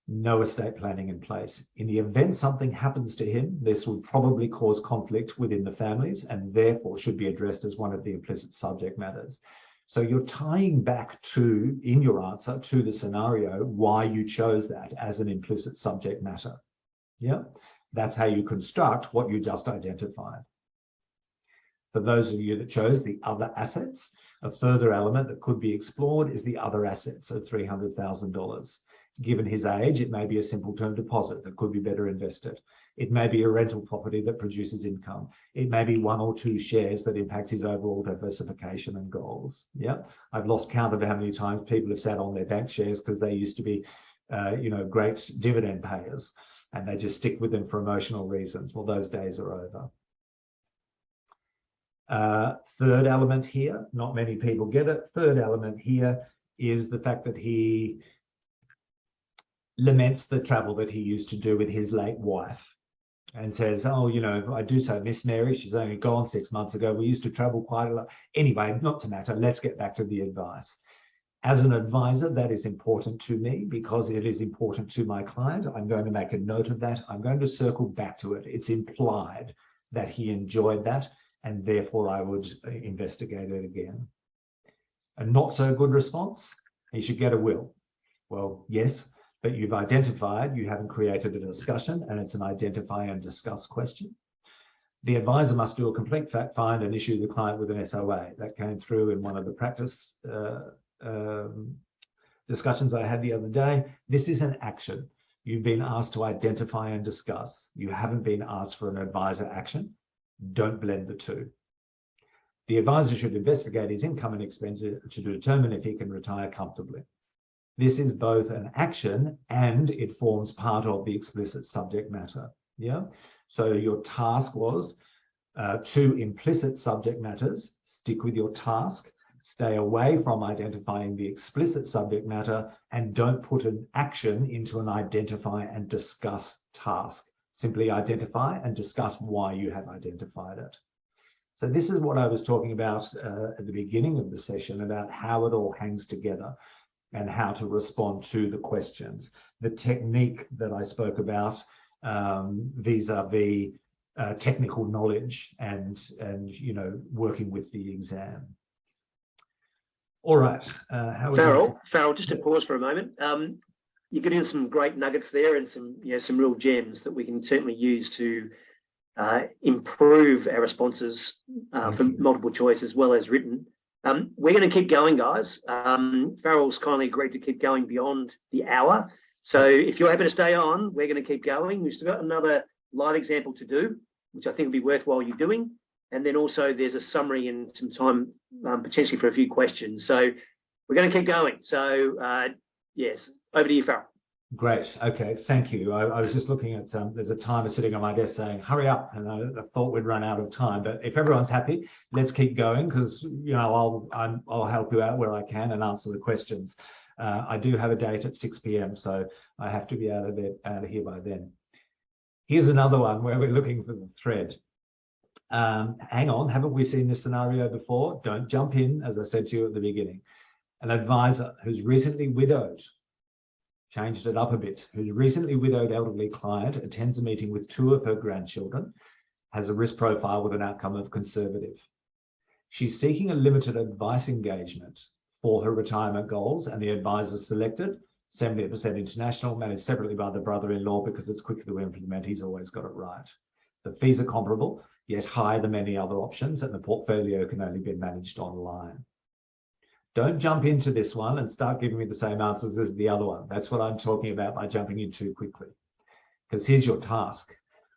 No estate planning in place. In the event something happens to him, this will probably cause conflict within the families and therefore should be addressed as one of the implicit subject matters. So you're tying back to, in your answer, to the scenario, why you chose that as an implicit subject matter. Yeah, that's how you construct what you just identified. For those of you that chose the other assets, a further element that could be explored is the other assets of $300,000. Given his age, it may be a simple term deposit that could be better invested. It may be a rental property that produces income. It may be one or two shares that impact his overall diversification and goals. Yeah, I've lost count of how many times people have sat on their bank shares because they used to be, great dividend payers, and they just stick with them for emotional reasons. Well, those days are over. Third element here, not many people get it. Third element here is the fact that he laments the travel that he used to do with his late wife and says, oh, I do so miss Mary. She's only gone 6 months ago. We used to travel quite a lot. Anyway, not to matter. Let's get back to the advice. As an advisor, that is important to me because it is important to my client. I'm going to make a note of that. I'm going to circle back to it. It's implied that he enjoyed that, and therefore I would investigate it again. A not so good response, he should get a will. Well, yes, but you've identified, you haven't created a discussion, and it's an identify and discuss question. The advisor must do a complete fact find and issue the client with an SOA. That came through in one of the practice discussions I had the other day. This is an action. You've been asked to identify and discuss. You haven't been asked for an advisor action. Don't blend the two. The advisor should investigate his income and expenditure to determine if he can retire comfortably. This is both an action and it forms part of the explicit subject matter. Yeah. So your task was two implicit subject matters. Stick with your task. Stay away from identifying the explicit subject matter and don't put an action into an identify and discuss task. Simply identify and discuss why you have identified it. So this is what I was talking about at the beginning of the session about how it all hangs together and how to respond to the questions. The technique that I spoke about vis-a-vis technical knowledge and working with the exam. All right. Farrell, just to pause for a moment. You're getting some great nuggets there and some real gems that we can certainly use to improve our responses for multiple choice as well as written. We're going to keep going, guys. Farrell's kindly agreed to keep going beyond the hour. So if you're happy to stay on, we're going to keep going. We've still got another live example to do, which I think will be worthwhile you doing. And then also there's a summary and some time potentially for a few questions. So we're going to keep going. So yes, over to you, Farrell. Great. Okay, thank you. I was just looking at, there's a timer sitting on my desk saying, hurry up. And I thought we'd run out of time, but if everyone's happy, let's keep going because, you know, I'll help you out where I can and answer the questions. I do have a date at 6 p.m, so I have to be out of here by then. Here's another one where we're looking for the thread. Hang on, haven't we seen this scenario before? Don't jump in, as I said to you at the beginning. An advisor who's recently widowed, changed it up a bit, whose recently widowed elderly client attends a meeting with 2 of her grandchildren, has a risk profile with an outcome of conservative. She's seeking a limited advice engagement for her retirement goals, and the advisor selected, 70% international, managed separately by the brother-in-law because it's quicker to implement. He's always got it right. The fees are comparable, yet higher than many other options, and the portfolio can only be managed online. Don't jump into this one and start giving me the same answers as the other one. That's what I'm talking about by jumping in too quickly. Because here's your task.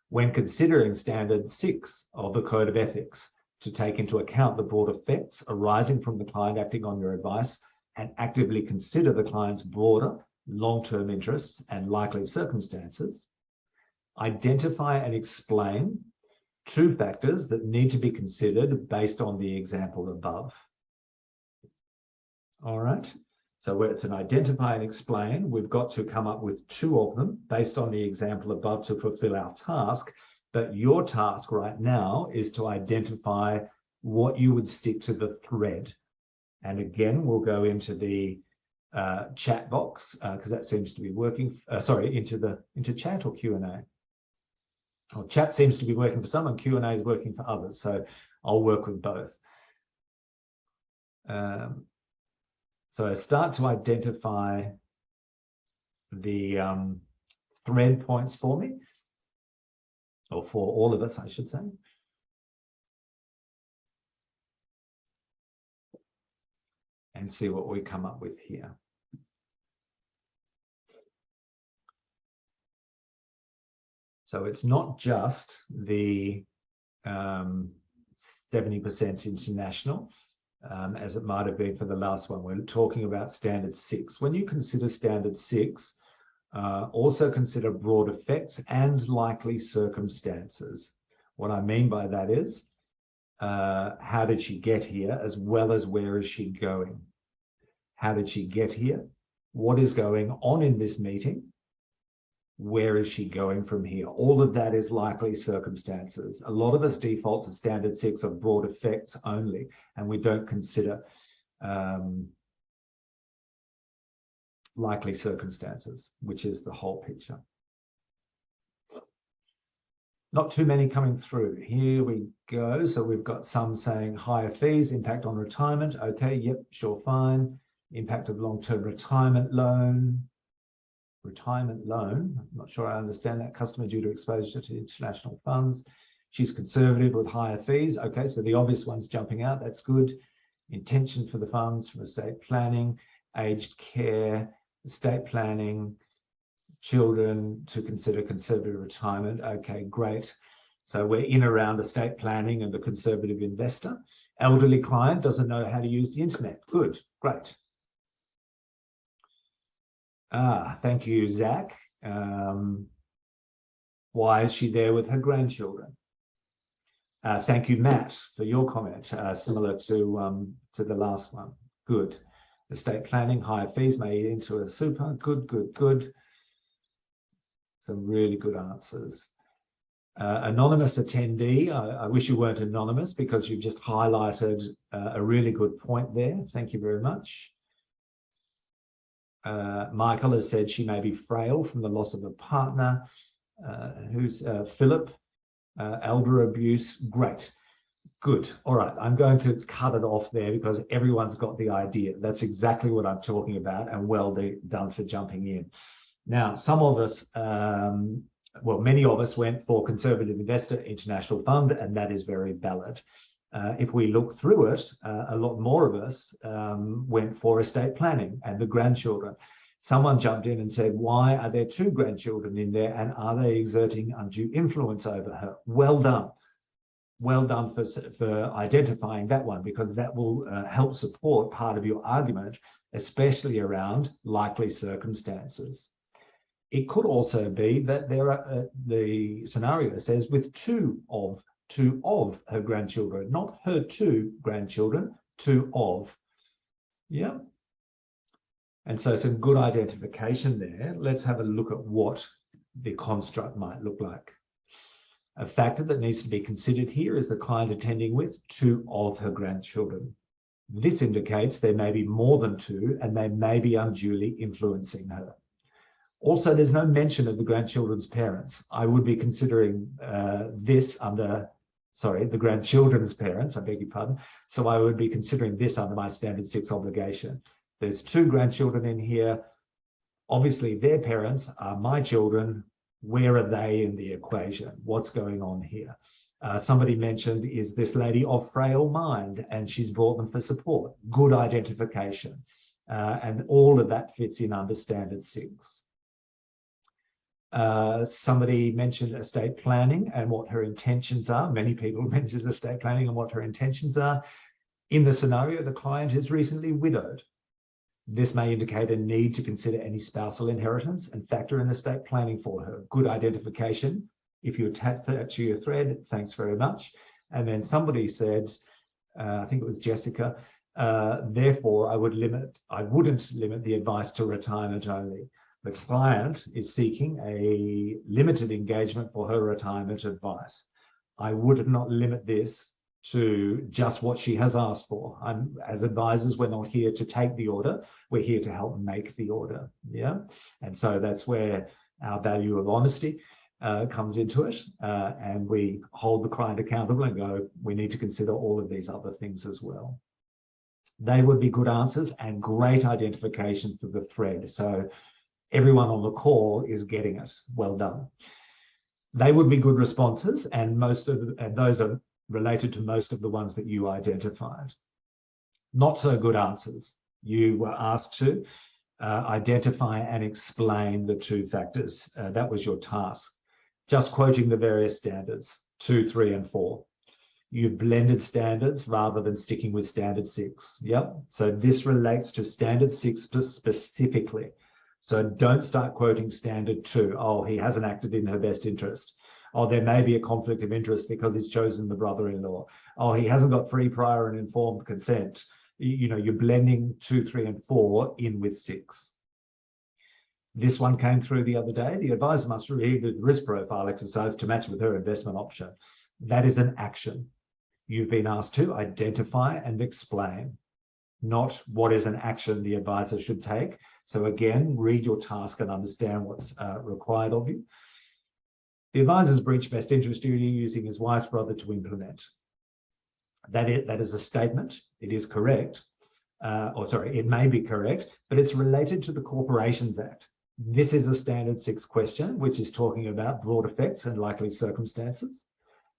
When considering standard 6 of the Code of Ethics, to take into account the broad effects arising from the client acting on your advice and actively consider the client's broader long-term interests and likely circumstances, identify and explain 2 factors that need to be considered based on the example above. All right, so where it's an identify and explain, we've got to come up with 2 of them based on the example above to fulfill our task. But your task right now is to identify what you would stick to the thread. And again, we'll go into the chat box because that seems to be working. Sorry, into chat or Q&A. Well, chat seems to be working for some and Q&A is working for others. So I'll work with both. So start to identify the thread points for me, or for all of us, I should say. And see what we come up with here. So it's not just the 70% international, as it might have been for the last one. We're talking about standard 6. When you consider standard 6, also consider broad effects and likely circumstances. What I mean by that is, how did she get here, as well as where is she going? How did she get here? What is going on in this meeting? Where is she going from here? All of that is likely circumstances. A lot of us default to standard 6 of broad effects only, and we don't consider likely circumstances, which is the whole picture. Not too many coming through. Here we go. So we've got some saying higher fees, impact on retirement. Okay, yep, sure, fine. Impact of long-term retirement loan. Retirement loan, I'm not sure I understand that. Customer due to exposure to international funds. She's conservative with higher fees. Okay, so the obvious one's jumping out. That's good. Intention for the funds from estate planning, aged care, estate planning, children to consider conservative retirement. Okay, great. So we're in around estate planning and the conservative investor. Elderly client doesn't know how to use the internet. Good, great. Thank you, Zach. Why is she there with her grandchildren? Thank you, Matt, for your comment, similar to the last one. Good. Estate planning, higher fees may eat into a super. Good, good, good. Some really good answers. Anonymous attendee, I wish you weren't anonymous because you've just highlighted a really good point there. Thank you very much. Michael has said she may be frail from the loss of a partner. Who's Philip? Elder abuse. Great. Good. All right. I'm going to cut it off there because everyone's got the idea. That's exactly what I'm talking about, and well done for jumping in. Now, some of us, well, many of us went for conservative investor international fund, and that is very valid. If we look through it, a lot more of us went for estate planning and the grandchildren. Someone jumped in and said, why are there 2 grandchildren in there and are they exerting undue influence over her? Well done. Well done for identifying that one, because that will help support part of your argument, especially around likely circumstances. It could also be that there are the scenario says with two of her grandchildren, not her two grandchildren, two of. Yeah. And so some good identification there. Let's have a look at what the construct might look like. A factor that needs to be considered here is the client attending with two of her grandchildren. This indicates there may be more than two and they may be unduly influencing her. Also, there's no mention of the grandchildren's parents. I would be considering this under, sorry, the grandchildren's parents, I beg your pardon. So I would be considering this under my standard 6 obligation. There's two grandchildren in here. Obviously, their parents are my children. Where are they in the equation? What's going on here? Somebody mentioned, is this lady of frail mind and she's brought them for support? Good identification. And all of that fits in under standard 6. Somebody mentioned estate planning and what her intentions are. Many people mentioned estate planning and what her intentions are. In the scenario, the client is recently widowed. This may indicate a need to consider any spousal inheritance and factor in estate planning for her. Good identification. If you attach that to your thread, thanks very much. And then somebody said, I think it was Jessica, therefore I wouldn't limit the advice to retirement only. The client is seeking a limited engagement for her retirement advice. I would not limit this to just what she has asked for. As advisors, we're not here to take the order. We're here to help make the order. Yeah. And so that's where our value of honesty comes into it. And we hold the client accountable and go, we need to consider all of these other things as well. They would be good answers and great identification for the thread. So everyone on the call is getting it. Well done. They would be good responses, and those are related to most of the ones that you identified. Not so good answers. You were asked to identify and explain the two factors. That was your task. Just quoting the various standards, 2, 3, and 4. You've blended standards rather than sticking with standard 6. Yep. So this relates to standard 6 specifically. So don't start quoting standard 2. Oh, he hasn't acted in her best interest. Oh, there may be a conflict of interest because he's chosen the brother-in-law. Oh, he hasn't got free, prior, and informed consent. You're blending 2, 3, and 4 in with 6. This one came through the other day. The advisor must review the risk profile exercise to match with her investment option. That is an action. You've been asked to identify and explain, not what is an action the advisor should take. So again, read your task and understand what's required of you. The advisor's breached best interest duty using his wife's brother to implement. That is a statement. It is correct. It may be correct, but it's related to the Corporations Act. This is a standard 6 question, which is talking about broad effects and likely circumstances.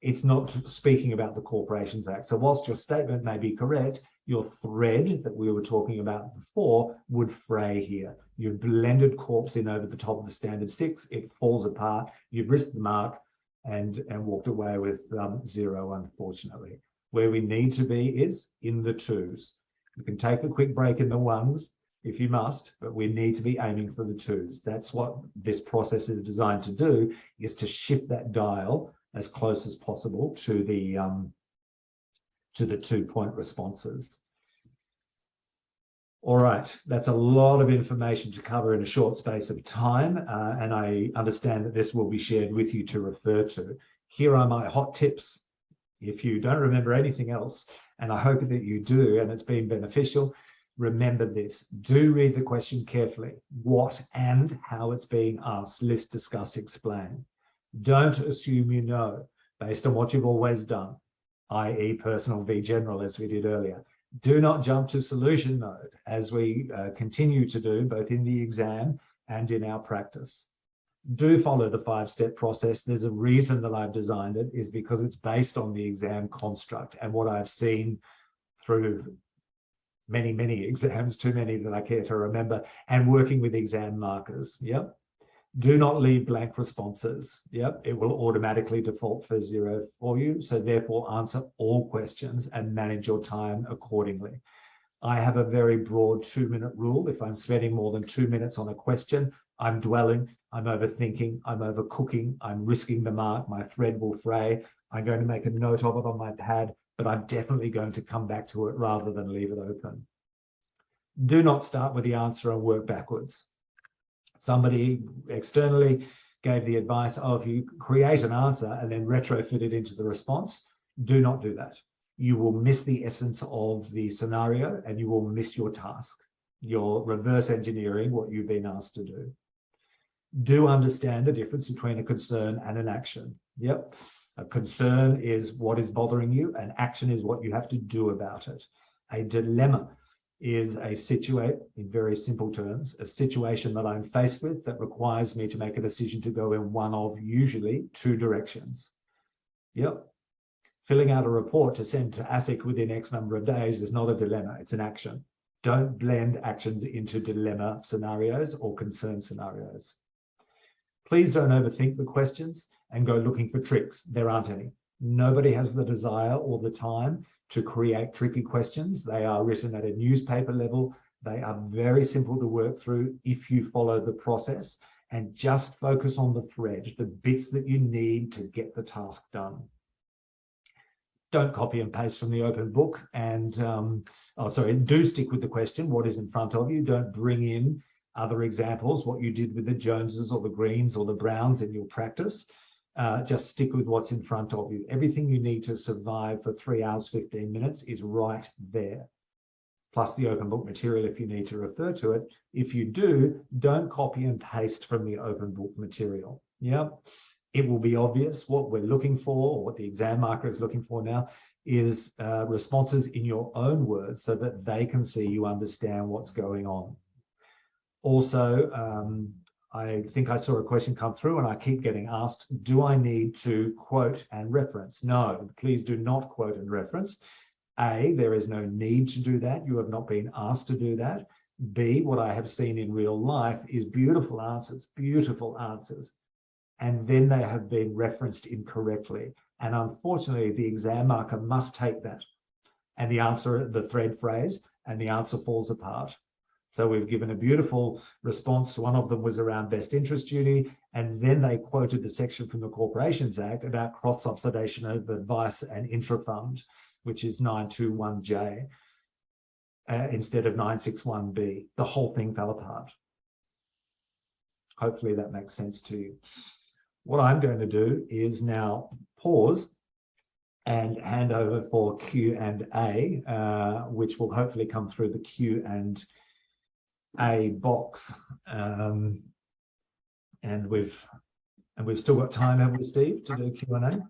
It's not speaking about the Corporations Act. So whilst your statement may be correct, your thread that we were talking about before would fray here. You've blended corps in over the top of the standard 6. It falls apart. You've risked the mark and walked away with 0, unfortunately. Where we need to be is in the 2s. You can take a quick break in the 1s if you must, but we need to be aiming for the 2s. That's what this process is designed to do, is to shift that dial as close as possible to the 2-point responses. All right, that's a lot of information to cover in a short space of time, and I understand that this will be shared with you to refer to. Here are my hot tips. If you don't remember anything else, and I hope that you do, and it's been beneficial, remember this. Do read the question carefully. What and how it's being asked. List, discuss, explain. Don't assume you know based on what you've always done, i.e. personal v general, as we did earlier. Do not jump to solution mode, as we continue to do both in the exam and in our practice. Do follow the 5-step process. There's a reason that I've designed it, is because it's based on the exam construct and what I've seen through many, many exams, too many that I care to remember, and working with exam markers. Yep. Do not leave blank responses. Yep, it will automatically default for 0 for you. So therefore answer all questions and manage your time accordingly. I have a very broad 2-minute rule. If I'm spending more than 2 minutes on a question, I'm dwelling, I'm overthinking, I'm overcooking, I'm risking the mark, my thread will fray, I'm going to make a note of it on my pad, but I'm definitely going to come back to it rather than leave it open. Do not start with the answer and work backwards. Somebody externally gave the advice, oh, if you create an answer and then retrofit it into the response, do not do that. You will miss the essence of the scenario and you will miss your task. You're reverse engineering what you've been asked to do. Do understand the difference between a concern and an action. Yep. A concern is what is bothering you. An action is what you have to do about it. A dilemma is a situation, in very simple terms, a situation that I'm faced with that requires me to make a decision to go in one of usually two directions. Yep. Filling out a report to send to ASIC within X number of days is not a dilemma, it's an action. Don't blend actions into dilemma scenarios or concern scenarios. Please don't overthink the questions and go looking for tricks. There aren't any. Nobody has the desire or the time to create tricky questions. They are written at a newspaper level. They are very simple to work through if you follow the process and just focus on the thread, the bits that you need to get the task done. Don't copy and paste from the open book and, do stick with the question, what is in front of you. Don't bring in other examples, what you did with the Joneses or the Greens or the Browns in your practice. Just stick with what's in front of you. Everything you need to survive for 3 hours, 15 minutes is right there. Plus the open book material if you need to refer to it. If you do, don't copy and paste from the open book material. Yeah, it will be obvious what we're looking for, or what the exam marker is looking for now, is responses in your own words so that they can see you understand what's going on. Also, I think I saw a question come through and I keep getting asked, do I need to quote and reference? No, please do not quote and reference. A, there is no need to do that. You have not been asked to do that. B, what I have seen in real life is beautiful answers, and then they have been referenced incorrectly. And unfortunately, the exam marker must take that and the answer, the thread phrase, and the answer falls apart. So we've given a beautiful response. One of them was around best interest duty, and then they quoted the section from the Corporations Act about cross-subsidization of advice and intra-fund, which is 921J, instead of 961B. The whole thing fell apart. Hopefully that makes sense to you. What I'm going to do is now pause and hand over for Q&A, which will hopefully come through the Q&A box, and we've still got time, haven't we, Steve, to do Q&A?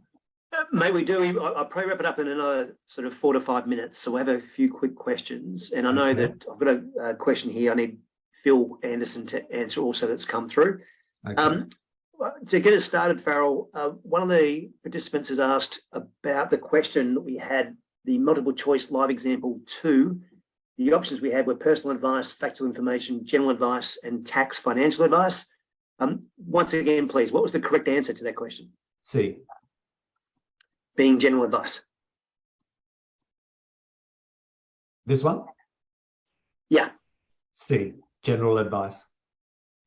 Mate, we do. I'll probably wrap it up in another sort of 4 to 5 minutes. So we'll have a few quick questions, and I know that I've got a question here. I need Phil Anderson to answer also that's come through. Okay. To get us started, Farrell, one of the participants has asked about the question that we had, the multiple choice live example 2. The options we had were personal advice, factual information, general advice, and tax financial advice. Once again, please, what was the correct answer to that question? C. Being general advice. This one? Yeah. C. General advice.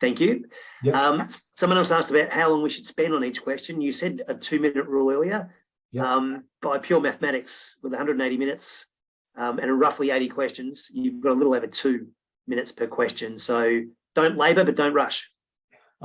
Thank you. Yep. Someone else asked about how long we should spend on each question. You said a 2-minute rule earlier. Yep. By pure mathematics, with 180 minutes and roughly 80 questions, you've got a little over 2 minutes per question. So don't labour, but don't rush.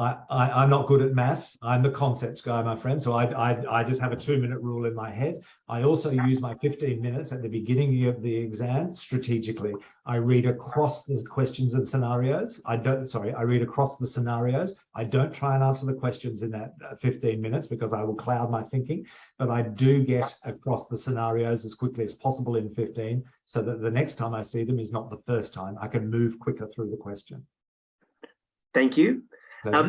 I'm not good at math. I'm the concepts guy, my friend. So I just have a 2-minute rule in my head. I also use my 15 minutes at the beginning of the exam strategically. I read across the questions and scenarios. I read across the scenarios. I don't try and answer the questions in that 15 minutes because I will cloud my thinking, but I do get across the scenarios as quickly as possible in 15 so that the next time I see them is not the first time. I can move quicker through the question. Thank you.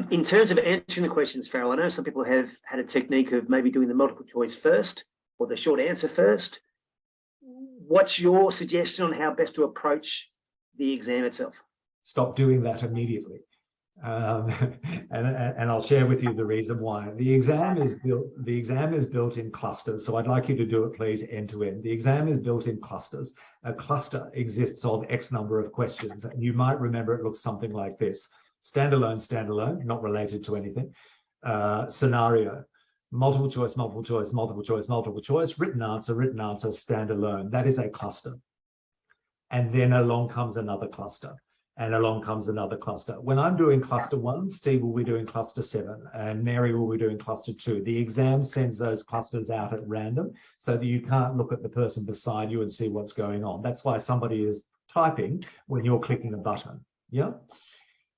In terms of answering the questions, Farrell, I know some people have had a technique of maybe doing the multiple choice first or the short answer first. What's your suggestion on how best to approach the exam itself? Stop doing that immediately. And I'll share with you the reason why. The exam is built in clusters. So I'd like you to do it, please, end to end. The exam is built in clusters. A cluster exists of X number of questions. And you might remember it looks something like this. standalone, not related to anything. Scenario, multiple choice, multiple choice, multiple choice, multiple choice, written answer, standalone. That is a cluster. And then along comes another cluster, and along comes another cluster. When I'm doing cluster 1, Steve will be doing cluster 7, and Mary will be doing cluster 2. The exam sends those clusters out at random so that you can't look at the person beside you and see what's going on. That's why somebody is typing when you're clicking a button. Yeah.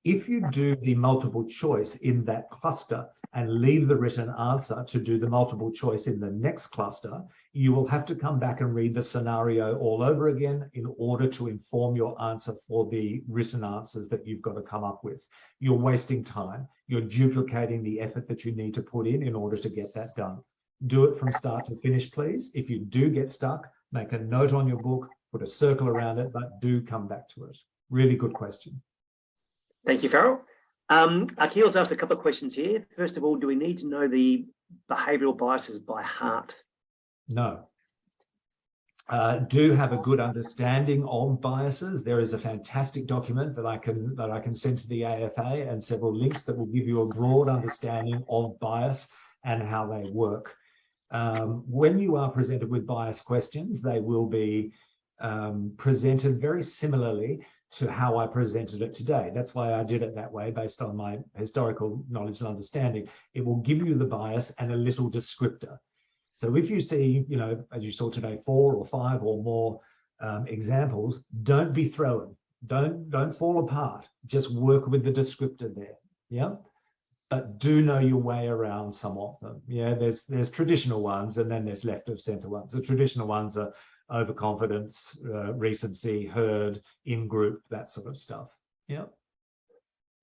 If you do the multiple choice in that cluster and leave the written answer to do the multiple choice in the next cluster, you will have to come back and read the scenario all over again in order to inform your answer for the written answers that you've got to come up with. You're wasting time. You're duplicating the effort that you need to put in order to get that done. Do it from start to finish, please. If you do get stuck, make a note on your book, put a circle around it, but do come back to it. Really good question. Thank you, Farrell. Akil's asked a couple of questions here. First of all, do we need to know the behavioural biases by heart? No. Do have a good understanding of biases. There is a fantastic document that I can send to the AFA and several links that will give you a broad understanding of bias and how they work. When you are presented with bias questions, they will be presented very similarly to how I presented it today. That's why I did it that way, based on my historical knowledge and understanding. It will give you the bias and a little descriptor. So if you see, as you saw today, 4 or 5 or more examples, don't be thrown. Don't fall apart. Just work with the descriptor there. Yeah. But do know your way around some of them. Yeah, there's traditional ones, and then there's left of center ones. The traditional ones are overconfidence, recency, herd, in-group, that sort of stuff. Yeah.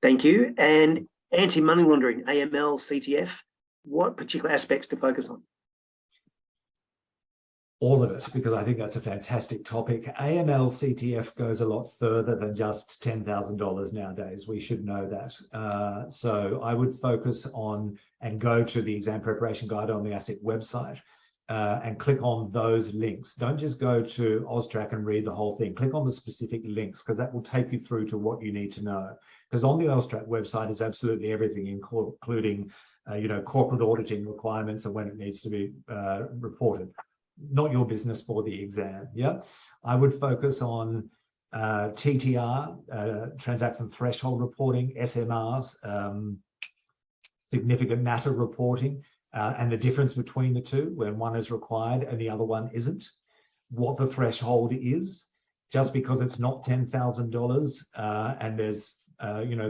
Thank you. And anti-money laundering, AML, CTF, what particular aspects to focus on? All of it, because I think that's a fantastic topic. AML, CTF goes a lot further than just $10,000 nowadays. We should know that. So I would focus on and go to the exam preparation guide on the ASIC website. And click on those links. Don't just go to Austrac and read the whole thing. Click on the specific links, because that will take you through to what you need to know. Because on the Austrac website is absolutely everything, including corporate auditing requirements and when it needs to be reported. Not your business for the exam. Yeah, I would focus on TTR, transaction threshold reporting, SMRs, significant matter reporting. And the difference between the two, when one is required and the other one isn't, what the threshold is. Just because it's not $10,000 and there's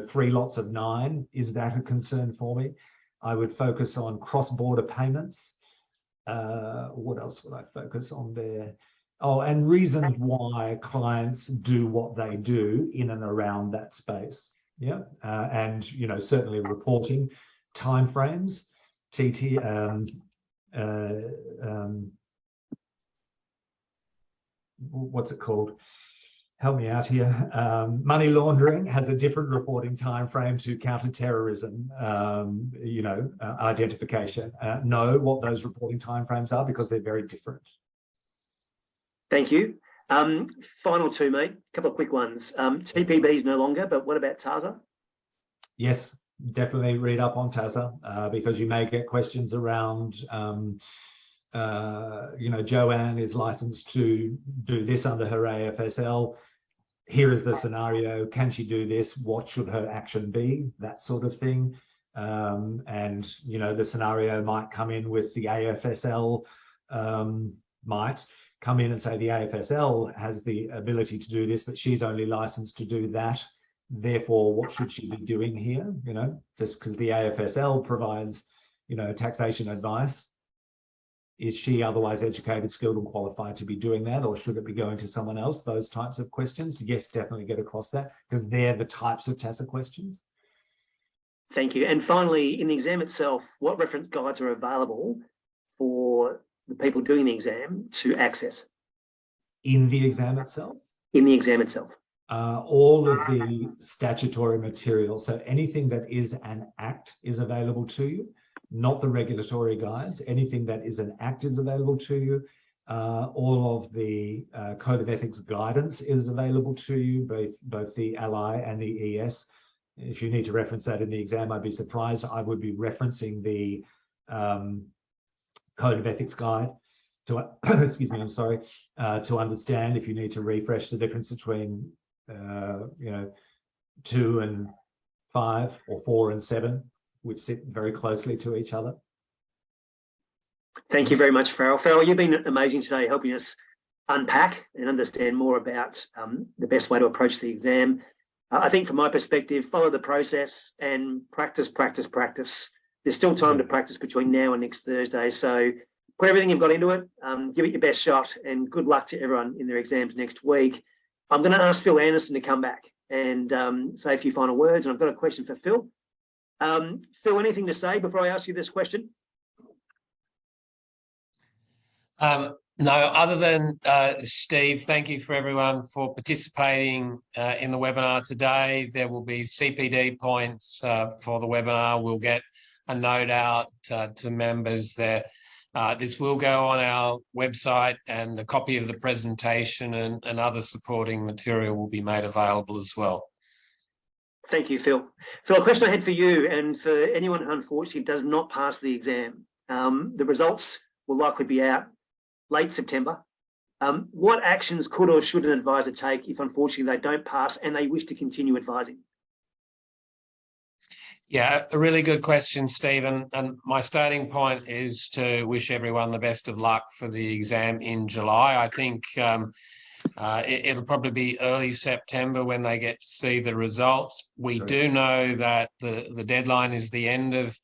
3 lots of 9, is that a concern for me? I would focus on cross-border payments. What else would I focus on there? Oh, and reasons why clients do what they do in and around that space. Yeah, and certainly reporting timeframes. What's it called? Help me out here. Money laundering has a different reporting time frame to counter-terrorism, identification. Know what those reporting timeframes are, because they're very different. Thank you. Final 2, mate. A couple of quick ones. TPB is no longer, but what about TASA? Yes. Definitely read up on TASA, because you may get questions around, Joanne is licensed to do this under her AFSL. Here is the scenario. Can she do this? What should her action be? That sort of thing. And, the scenario might come in with the AFSL, might come in and say the AFSL has the ability to do this, but she's only licensed to do that. Therefore, what should she be doing here? Just because the AFSL provides, taxation advice, is she otherwise educated, skilled and qualified to be doing that, or should it be going to someone else? Those types of questions. Yes, definitely get across that, because they're the types of TASA questions. Thank you. And finally, in the exam itself, what reference guides are available for the people doing the exam to access? In the exam itself? In the exam itself. All of the statutory material. So anything that is an act is available to you, not the regulatory guides. Anything that is an act is available to you. All of the Code of Ethics guidance is available to you, both the LI and the ES. if you need to reference that in the exam, I'd be surprised. I would be referencing the Code of Ethics Guide to, excuse me, I'm sorry, to understand if you need to refresh the difference between, 2 and 5 or 4 and 7, which sit very closely to each other. Thank you very much, Farrell. Farrell, you've been amazing today, helping us unpack and understand more about the best way to approach the exam. I think from my perspective, follow the process and practice, practice, practice. There's still time to practice between now and next Thursday. So put everything you've got into it, give it your best shot, and good luck to everyone in their exams next week. I'm going to ask Phil Anderson to come back and say a few final words. And I've got a question for Phil. Phil, anything to say before I ask you this question? No, other than Steve, thank you for everyone for participating in the webinar today. There will be CPD points for the webinar. We'll get a note out to members there. This will go on our website, and a copy of the presentation and other supporting material will be made available as well. Thank you, Phil. Phil, a question I had for you and for anyone who unfortunately does not pass the exam. The results will likely be out late September. What actions could or should an advisor take if unfortunately they don't pass and they wish to continue advising? Yeah, a really good question, Stephen. And my starting point is to wish everyone the best of luck for the exam in July. I think it'll probably be early September when they get to see the results. We do know that the deadline is the end of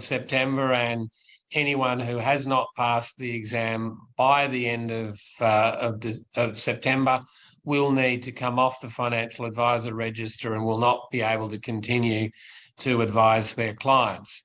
September, and anyone who has not passed the exam by the end of September will need to come off the financial advisor register and will not be able to continue to advise their clients.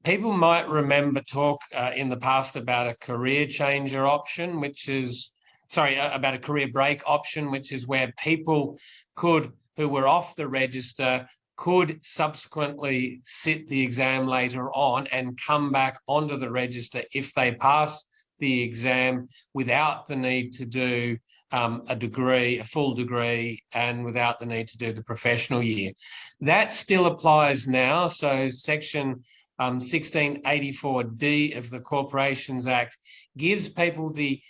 People might remember talk in the past about a career changer option, about a career break option, which is where people who were off the register could subsequently sit the exam later on and come back onto the register if they pass the exam without the need to do a full degree, and without the need to do the professional year. That still applies now. So Section 1684D of the Corporations Act gives people the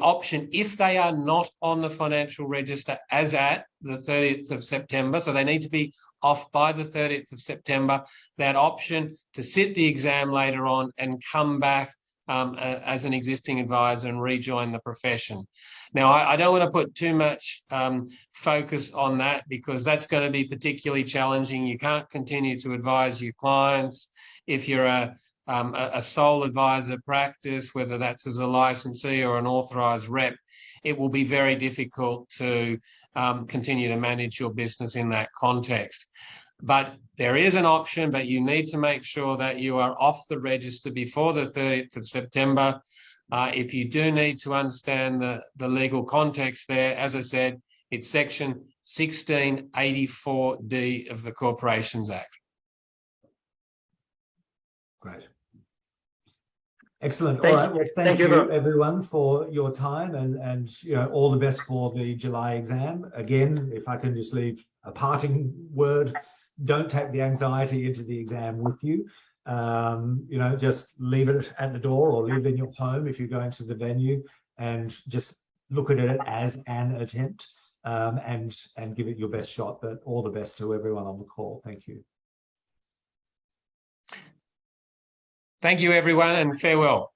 option, if they are not on the financial register as at the 30th of September, so they need to be off by the 30th of September, that option to sit the exam later on and come back as an existing advisor and rejoin the profession. Now, I don't want to put too much focus on that, because that's going to be particularly challenging. You can't continue to advise your clients if you're a sole advisor practice, whether that's as a licensee or an authorised rep. It will be very difficult to continue to manage your business in that context. But there is an option, but you need to make sure that you are off the register before the 30th of September. If you do need to understand the legal context there, as I said, it's Section 1684D of the Corporations Act. Great. Excellent. All right. Well, thank you everyone for your time, and all the best for the July exam. Again, if I can just leave a parting word, don't take the anxiety into the exam with you. Just leave it at the door or leave it in your home if you're going to the venue, and just look at it as an attempt, and give it your best shot. But all the best to everyone on the call. Thank you. Thank you, everyone, and farewell.